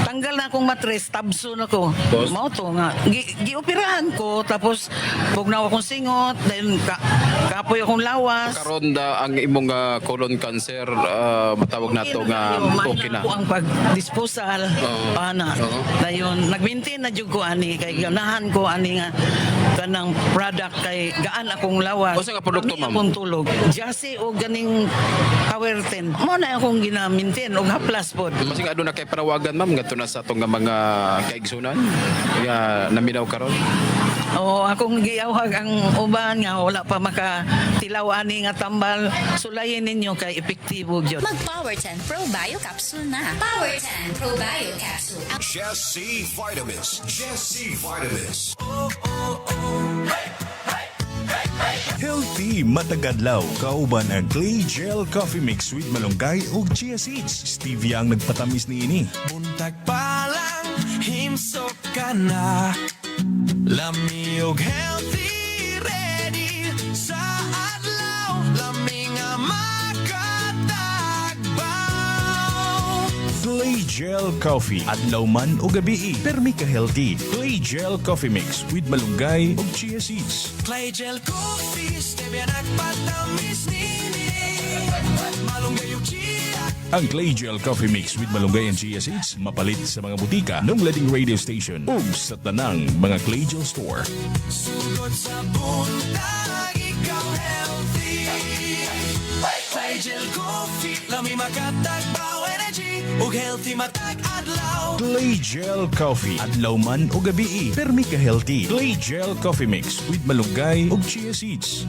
tanggal na akong matres, tabso na ko. Mao to nga. Gioperahan ko, tapos bugnaw akong singot, then kapoy akong lawas. Karon da ang imong colon cancer matawag nato nga okay na. Ako ang pag-disposal, dayon nag-maintain na jud ko ani kay ganahan ko ani nga kanang product kay gaan akong lawas. Usa nga produkto ma'am? Akong tulog. Jasi o ganing Powertin. Mo na akong gina-maintain og haplas pod. Kasi nga aduna kay panawagan ma'am ngadto na sa atong nga mga kaigsunan nga naminaw karon. Akong giyawhag ang uban nga wala pa makatilaw ani nga tambal, sulayin ninyo kay epektibo gyud. Mag-Power 10 Pro Bio Capsule na. Power 10 Pro Bio Capsule. Jesse Vitamins. Jesse Vitamins. Healthy matagadlaw, kauban ang Clay Gel Coffee Mix with malunggay ug chia seeds. Stevia ang nagpatamis niini. Buntag pa lang, himsok ka na. Lami og healthy, ready sa adlaw. Lami nga makatagbaw. Clay Gel Coffee, adlaw man o gabi, permi ka healthy. Clay Gel Coffee Mix with malunggay ug chia seeds. Clay Gel Coffee, stevia nagpatamis nini. Malunggay og chia. Ang Clay Gel Coffee Mix with malunggay and chia seeds mapalit sa mga butika, Nong Lading Radio Station ug sa tanang mga Clay Gel Store. Sugod sa buntag, ikaw healthy. Clay Gel Coffee, lami makatagbaw energy ug healthy matag adlaw. Clay Gel Coffee, adlaw man o gabi, permi ka healthy. Clay Gel Coffee Mix with malunggay ug chia seeds.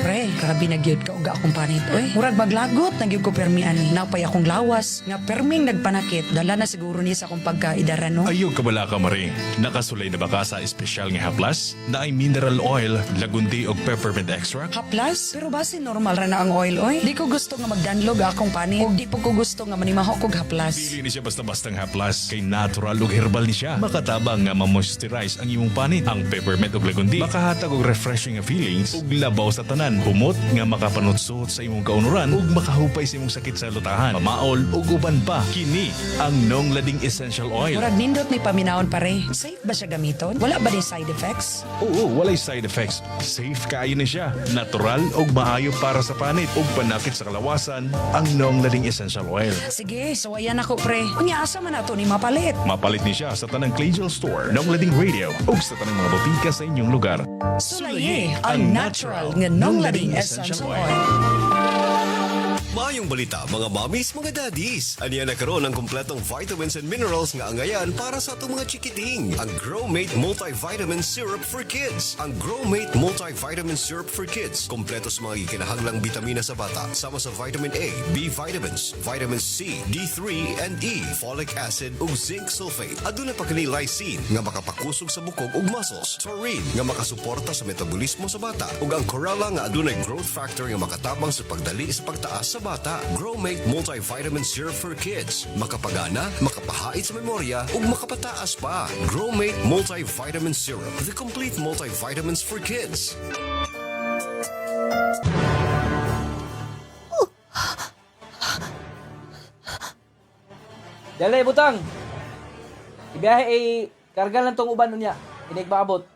Pre, grabe na gyud ka uga akong panit. Oy, murag maglagot na gyud ko permi ani. Napay akong lawas nga perming nagpanakit. Dala na siguro ni sa akong pagkaidara no. Ayaw ka bala ka maring. Nakasulay na ba ka sa espesyal nga haplas? Na ay mineral oil, lagundi o peppermint extract? Haplas? Pero base normal ra na ang oil oy. Di ko gusto nga magdanlog akong panit. Og di po ko gusto nga manimaho kog haplas. Dili ni siya basta-bastang haplas. Kay natural ug herbal ni siya. Makatabang nga ma-moisturize ang imong panit. Ang peppermint ug lagundi makahatag og refreshing nga feelings ug labaw sa tanan. Humot nga makapanutsuot sa imong kaunuran ug makahupay sa imong sakit sa lutahan, mamaol ug uban pa. Kini ang Nong Lading Essential Oil. Murag nindot ni paminaon pare. Safe ba siya gamiton? Wala ba ni side effects? Oo, walay side effects. Safe kaayo na siya. Natural ug maayo para sa panit ug panakit sa kalawasan ang Nong Lading Essential Oil. Sige, so ayan ako pre. Unya asa man nato ni mapalit? Mapalit ni siya sa tanang Clay Store, Nong Lading Radio ug sa tanang mga botika sa inyong lugar. Sulaye ang natural nga Nong Lading Essential Oil. Maayong balita mga mommies, mga daddies. Aniya na karon ang kumpletong vitamins and minerals nga angayan para sa atong mga chikiting. Ang Growmate Multivitamin Syrup for Kids. Ang Growmate Multivitamin Syrup for Kids. Kompleto sa mga ikinahanglang bitamina sa bata. Sama sa vitamin A, B vitamins, vitamin C, D3 and E, folic acid ug zinc sulfate. Aduna pa kini lysine nga makapakusog sa bukog ug muscles. Taurine nga makasuporta sa metabolismo sa bata. Ug ang chlorella nga adunay growth factor nga makatabang sa pagdali sa pagtaas sa bata. Growmate Multivitamin Syrup for Kids. Makapagana, makapahait sa memorya, ug makapataas pa. Growmate Multivitamin Syrup. The complete multivitamins for kids. Dali, butang! Ibiyahe ay karga lang tong uban niya. Inig maabot.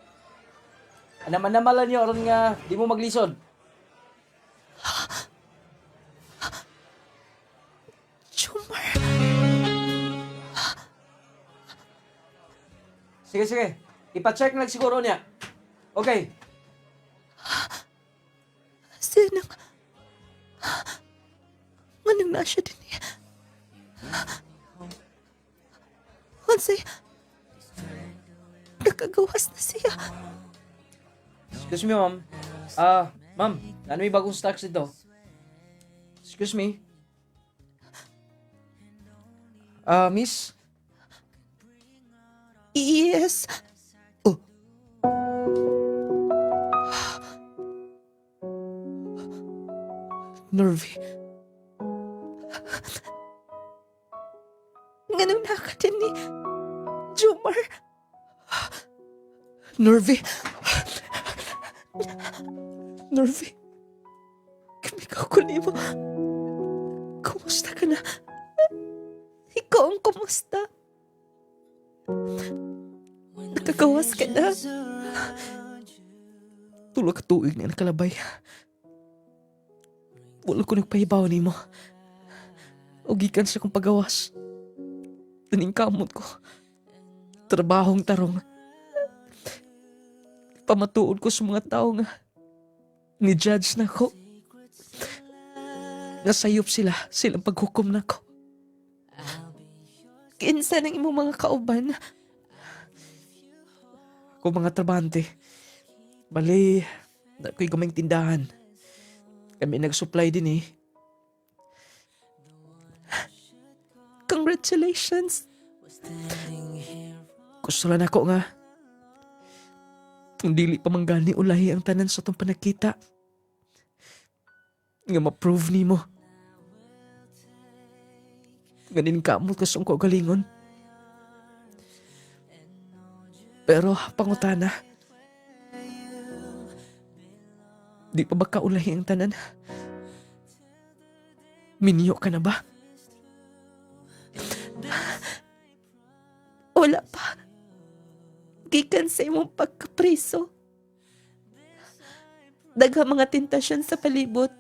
Anam-anamalan niyo aron nga di mo maglisod. Sige. Ipa-check lang siguro niya. Okay. Sinang... Manang na siya din niya. Hansay... Nakagawas na siya. Excuse me, ma'am. Ma'am, ano may bagong stocks dito? Excuse me. Miss? Yes. Oh. Nervy. Ganun na ka din ni Jomar. Nervy. Nervy. Ikaw ko mo. Kumusta ka na? Ikaw ang kumusta? Nakagawas ka na? Tulo ka tuig na nakalabay. Wala ko nagpahibaw ni mo. Ugikan sa kong pagawas. Taning kamot ko. Trabahong tarong. Pamatuod ko sa mga tao nga ni-judge na ko. Nasayop silang paghukom na ko. Kinsa ng imong mga kauban? Ako mga trabante. Bali, na ko'y gamay tindahan. Kami nag-supply din eh. Congratulations. Gusto lang ako nga. Kung dili pa manggani ulahi ang tanan sa itong panakita. Nga ma-prove ni mo. Ganin kamot kasong ko galingon. Pero pangutana. Di pa ba kaulahi ang tanan? Minyo ka na ba? Wala pa. Gikan sa imong pagkapriso. Dagha mga tentasyon sa palibot.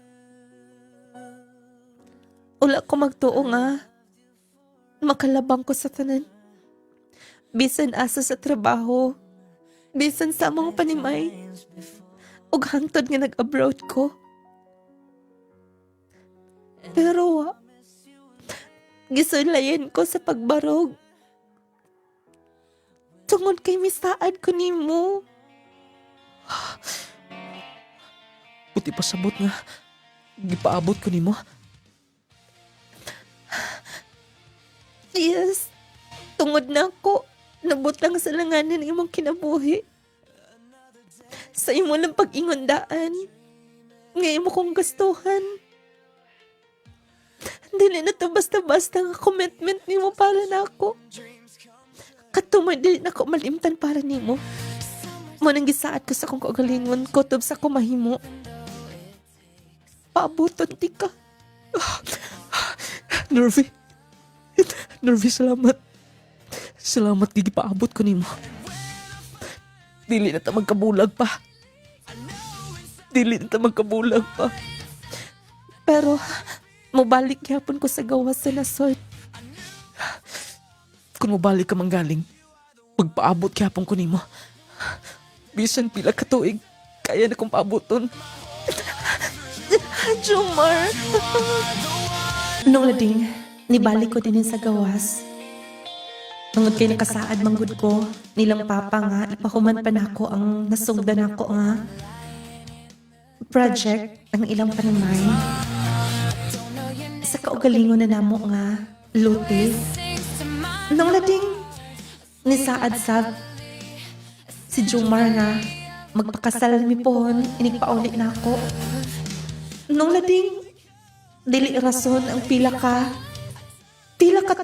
Wala ko magtuo nga. Makalabang ko sa tanan. Bisan asa sa trabaho. Bisan sa among panimay. Ug hangtod nga nag-abroad ko. Pero gisulayan ko sa pagbarog. Tungod kay misaad ko nimo. Buti pasabot nga. Gipaabot ko nimo. Yes. Tungod na ako. Nabutang sa langanan ng imong kinabuhi. Sa imo lang pag-ingondaan. Ngayon mo kong gastuhan. Dili na to basta-basta nga commitment nimo para na ako. Katumay dili na ko malimtan para nimo. Mo nang gisaad ko sa kong kaugalingon ko tub sa kumahimo. Paabuton ti ka. Nervy. Nervy, salamat. Salamat gigipaabot ko nimo. Dili na ta magkabulag pa. Dili na ta magkabulag pa. Pero, mubalik yapon ko sa gawas sa nasod. Kung mabalik ka manggaling, pagpaabot gyapon ko nimo. Bisan pila ka tuig, kaya na kong paaboton. Jomar. Nung lading, nibalik ko din sa gawas. Tungod kay nakasaad manggod ko, nilang papa nga, ipahuman pa na ako ang nasugdan ako nga project ang ilang panimay. Sa kaugalingon na namo nga, luti. Nung lading, nisaad sa si Jomar nga, magpakasal mi pohon, inigpauli na ako. Nung lading, dili rason ang pila ka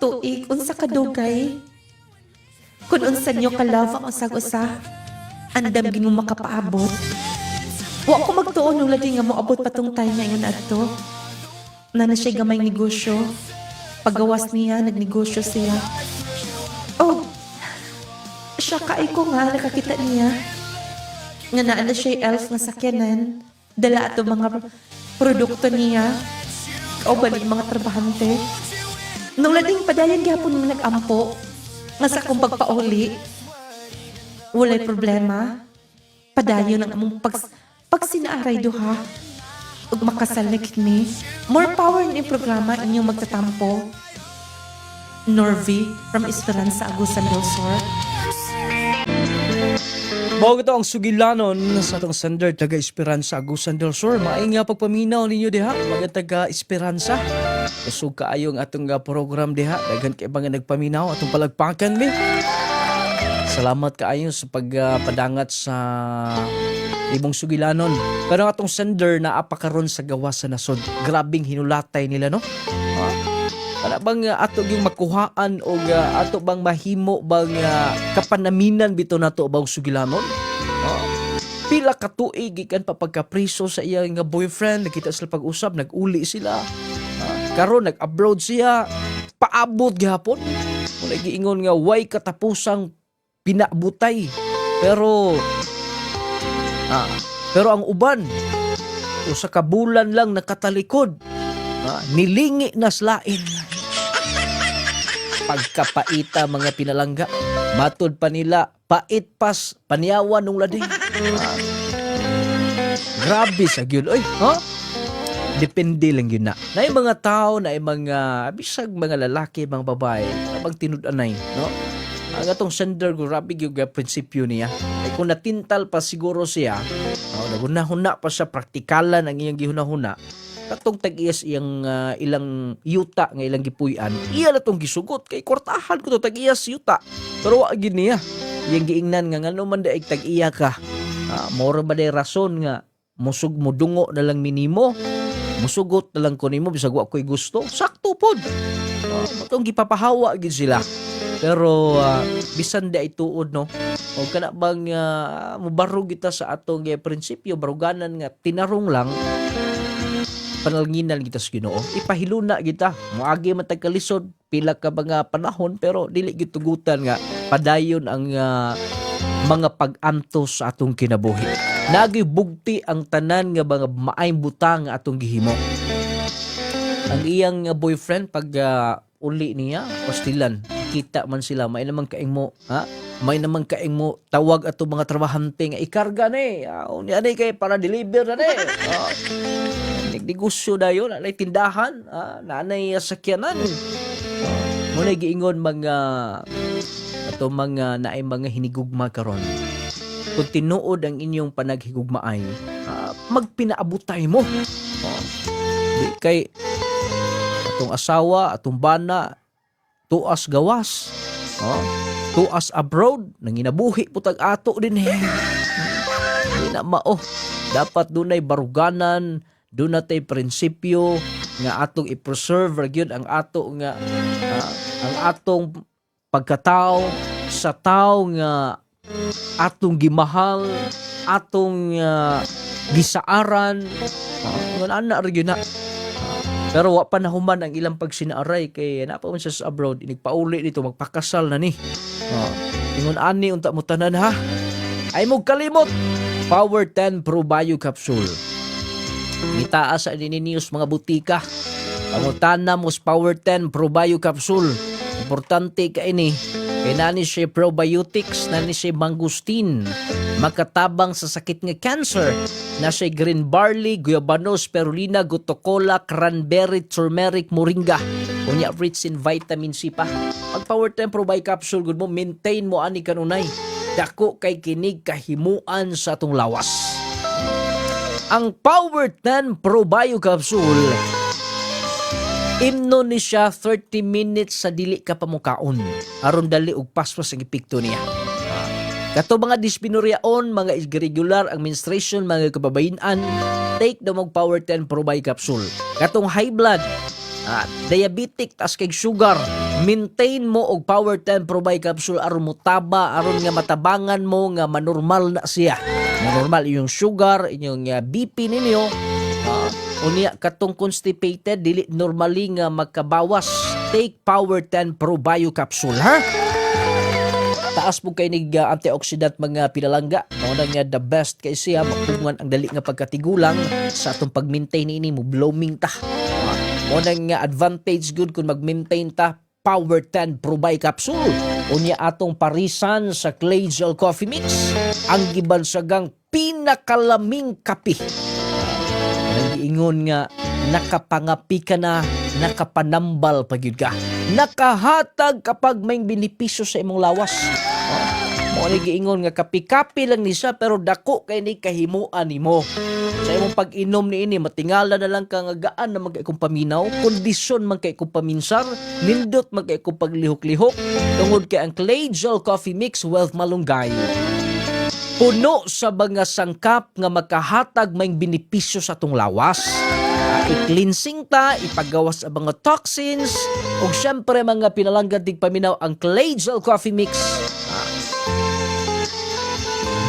tuig, unsa ka dugay. Kung unsa nyo ka love ang usag-usa, andam gin mo makapaabot. Wa ko magtuon nung lading nga mo abot patong time na ingon adto. Na siya gamay negosyo. Paggawas niya, nagnegosyo siya. Oh, siya kaay ko nga, nakakita niya. Nga naan na siya elf nga sakyanan. Dala ato mga produkto niya. O balik mga trabahante. Nung lading padayan gyapon mo nag-ampo. Nga sa kong pagpauli. Walay problema. Padayon ang among pagsinaaray duha. Ug makasal na kitmi. More power ni programa inyong magtatampo. Norvy from Esperanza, Agusan del Sur. Mao ito ang sugilanon sa atong sender taga Esperanza, Agusan del Sur. Maay nga pagpaminaw ninyo diha, mga taga Esperanza. Kusog kaayo ang atong program diha. Daghan kay mga nagpaminaw atong palagpakan mi. Salamat kaayo sa pagpadangat sa ibong sugilanon. Pero atong sender na apakaron sa gawas sa nasod. Grabing hinulatay nila, no? Para bang ato yung makuhaan o ato bang mahimo bang kapanaminan bito nato bang sugilanon? Pila ka tuig gikan pa pagkapriso sa iyang boyfriend, nakita sila pag-usap, nag-uli sila. Karon nag-abroad siya, paabot gihapon. Wala giingon nga way katapusang pinabutay. Pero ang uban usa ka bulan lang nakatalikod. Nilingi na slain. Pagkapaita mga pinalangga, matod pa nila pait pas paniyawan nung lading. Grabe sa gyud oy, depende lang yun na. Na yung mga tao, na yung mga bisag mga lalaki, mga babae, abang tinud-anay, no? Ang atong sender, grabe yung prinsipyo niya. Ay kung natintal pa siguro siya, nagunahuna pa siya, praktikalan ang iyang gihunahuna, katong tag-iyas iyang ilang yuta nga ilang gipuy-an, iya na tong gisugot, kay kwartahan ko to tag-iyas yuta. Pero wag gid niya. Iyang giingnan nga ngano man daig tag-iya ka. Moro ba day rason nga musug mo dungo na lang minimo. Musugot na lang ko nimo bisag wa ko'y gusto. Sakto pod. Matong gipapahawa gid sila. Pero bisan da ituod no. O kana bang mubarog kita sa atong prinsipyo baruganan nga tinarong lang panalnginan kita sa Ginoo. Ipahiluna kita. Moagi man tagkalisod pila ka mga panahon pero dili gitugutan nga padayon ang mga pag-antos sa atong kinabuhi. Nagibugti ang tanan nga mga maayong butang nga atong gihimo. Ang iyang boyfriend pag uli niya, pastilan, kita man sila, may naman kaing mo, may naman kaing mo tawag ato mga trabahante nga ikarga ni. Ani kay para deliver na ni. Negosyo dayon, nanay tindahan, nanay sakyanan. Muna giingon mga ato mga naay mga hinigugma karon. Kung tinuod ang inyong panaghigugmaay, magpinaabutay mo. Di kay atong asawa, atong bana, tuas gawas. Tuas abroad, nanginabuhi putag ato din Di na mao. Dapat dunay baruganan, doon natay prinsipyo nga atong i-preserve gyud ang ato nga ang atong pagkatao sa tao nga atong gimahal, atong gisaaran, ngon ana ra gyud na. Pero wa pa nahuman ang ilang pagsinaaray kay napa man siya sa abroad, inigpauli dito magpakasal na ni. Ingon ani unta mo tanan ha. Ay mo kalimot Power 10 Pro Bio Capsule. Mitaas sa nininius mga butika. Pangutana mo sa Power 10 Pro Bio Capsule. Importante ka ini. Kaya nani siya probiotics, nani siya mangustin. Makatabang sa sakit nga cancer. Na siya green barley, guayabano, spirulina, gutocola, cranberry, turmeric, moringa. Unya rich in vitamin C pa. Pag Power 10 Pro Bio Capsule, good mo, maintain mo ani kanunay. Dako kay kinig kahimuan sa atong lawas. Ang Power 10 Pro Bio Capsule, imno ni siya 30 minutes sa dili ka pamukaon. Aron dali og paspas ang epekto niya. Kato mga dysmenorrheaon, mga irregular ang menstruation, mga kababayinan, take daw mag Power 10 Pro Bio Capsule. Katong high blood, diabetic, tas kay sugar, maintain mo og Power 10 Pro Bio Capsule aron mo taba, aron nga matabangan mo nga manormal na siya. Normal yung sugar, inyong BP ninyo. Unya katong constipated, dili normally nga magkabawas. Take Power 10 Pro Bio Capsule, ha? Taas po kay nig antioxidant mga pinalangga. Mao nga the best kay siya mapungan ang dali nga pagkatigulang sa atong pag-maintain ini mo blooming ta. Mao nga advantage good kung mag-maintain ta Power 10 Pro Bio Capsule. Unya atong parisan sa Clay Gel Coffee Mix, ang gibansagang pinakalaming kape. Nag-iingon nga nakapangapi ka na, nakapanambal pagyud ka. Nakahatag kapag may benepisyo sa imong lawas. Mo nag-iingon nga kapi-kapi lang ni siya pero dako kay ni kahimuan nimo. Sa imong pag-inom ni ini matingala na lang ka nga gaan na magkay kong paminaw, kondisyon man kay kong paminsar, nindot man kay kong paglihok-lihok, tungod kay ang Clay Gel Coffee Mix Wealth Malunggay. Puno sa mga sangkap nga makahatag may benepisyo sa atong lawas. I-cleansing ta, ipagawas ang mga toxins, ug syempre mga pinalanggan dig paminaw ang Clay Gel Coffee Mix.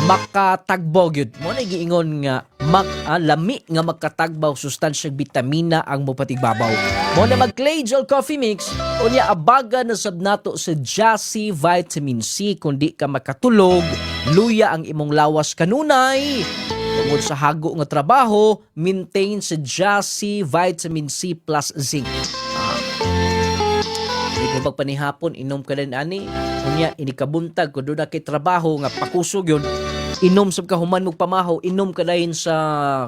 Makatagbaw gyud mo na giingon nga lami nga makatagbaw sustansyang bitamina ang mopatigbabaw. Mo na mag Clay Gel Coffee Mix unya abaga na sab nato sa Jassy Vitamin C kundi ka makatulog, luya ang imong lawas kanunay. Tungod sa hago nga trabaho, maintain sa Jassy Vitamin C plus Zinc. Kung pagpanihapon, inom ka din ani. Unya, inikabuntag, kung doon na kay trabaho, nga pakusog yun, inom sab ka human mong pamahaw, inom ka dahil sa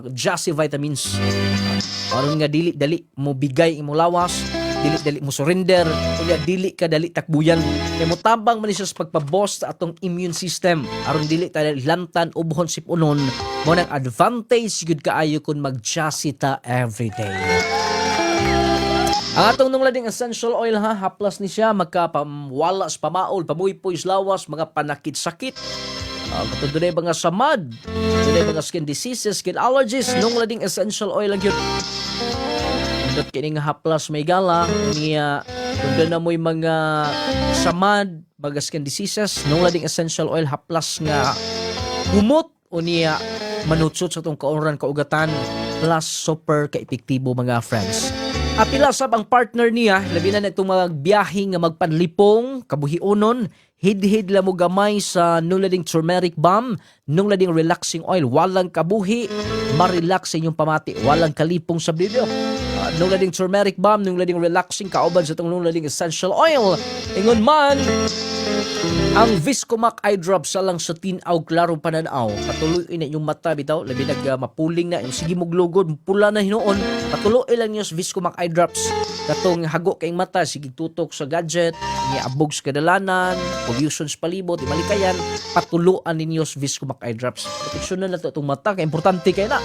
Jassy Vitamins. Aron nga dili-dali mo bigay imong lawas, dili-dali mo surrender, unya dili ka dali takbuyan. Kaya mo tabang man siya sa pagpaboss sa atong immune system. Aron dili tayo lantan, ubhon, sipunon, mo nang advantage good kaayo kung mag-Jassy ta everyday. Ang atong nung lading essential oil ha, haplas ni siya, magkapamwala sa pamaol, pamuipoy sa lawas, mga panakit-sakit. Katong doon mga samad, doon mga skin diseases, skin allergies, nung lading essential oil lang yun. Doon kining haplas may gala, niya, doon na mo'y mga samad, mga skin diseases, nung lading essential oil, haplas nga humot, o niya, manutsot sa itong kauran, kaugatan, plus super ka-epektibo mga friends. Apila sab ang partner niya, labi na itong mga biyahe nga magpanlipong, kabuhionon, hid-hid la mo gamay sa nung lading turmeric balm, nung lading relaxing oil, walang kabuhi, ma-relax sa inyong pamati, walang kalipong sa video. Nung lading turmeric balm, nung lading relaxing, kauban sa itong nung lading essential oil. Ingon man, ang Viscomac eye drops sa lang sa tinaw klarong pananaw. Patuloy na yung mata bitaw, labi mapuling na, yung sige mo glugod, pula na hinoon. Patuloy lang yung Viscomac eye drops. Katong hago kayong mata, sige tutok sa gadget, niabog sa kadalanan, pollution sa palibot, imalikayan, patuluan ninyo sa Viscomac eye drops. Proteksyon na ito itong mata, kaya importante kayo na.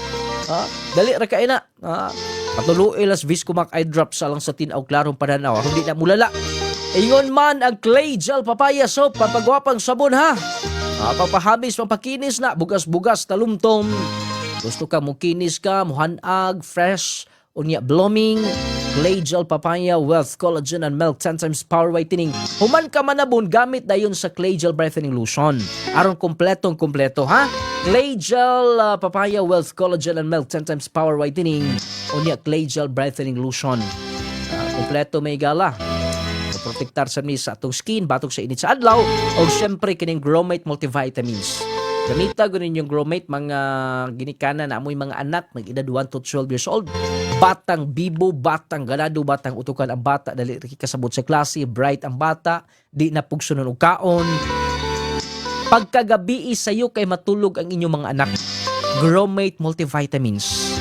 Ha? Dali ra kay na. Ha? Patuluoy las Viscomac eye drop sa lang sa tinaw klarong pananaw. Hindi na mulala. Ingon man ang clay gel papaya soap, papagwapang sabon ha. Papahabis, papakinis na, bugas-bugas, talumtom. Gusto ka mo kinis ka, muhanag, fresh, unya blooming, clay gel papaya, wealth, collagen, and milk 10 times power whitening. Human ka manabon, gamit dayon sa clay gel brightening lotion. Aron kompletong kompleto ha. Clay gel papaya, wealth, collagen, and milk 10 times power whitening. Unya clay gel brightening lotion. Kompleto may gala. Protektar sa atong skin, batok sa init sa adlaw, o syempre kining Growmate multivitamins. Gamita gunin yung Growmate mga ginikana na amoy mga anak ng edad 1 to 12 years old. Batang bibo, batang ganado, batang utukan ang bata, dali kasabot sa klase, bright ang bata, di na pugsunon og kaon. Pagkagabi sayo kay matulog ang inyong mga anak. Growmate multivitamins.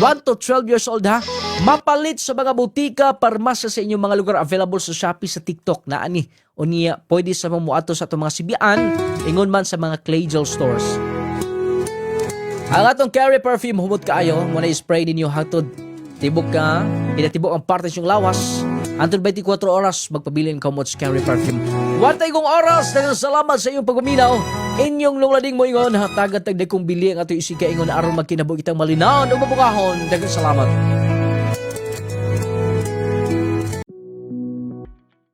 1 to 12 years old ha. Mapalit sa mga butika, parmasa sa inyong mga lugar, available sa Shopee, sa TikTok na ani. O niya, pwede sa mamuato sa itong mga sibian, ingon man sa mga clay gel stores. Ang atong Carry Perfume, humot kaayo, muna i-spray ninyo hatod. Tibok ka, pinatibok ang partes yung lawas. Antod 24 oras, magpabilin ka mo sa Carry Perfume. Wantay kong oras, dagang salamat sa iyong pagpaminaw. Inyong lunglading mo ingon, hatagat tagday kong bili ang ato isika ingon aron magkinabog itang malinaw o mabukahon. Dagang salamat.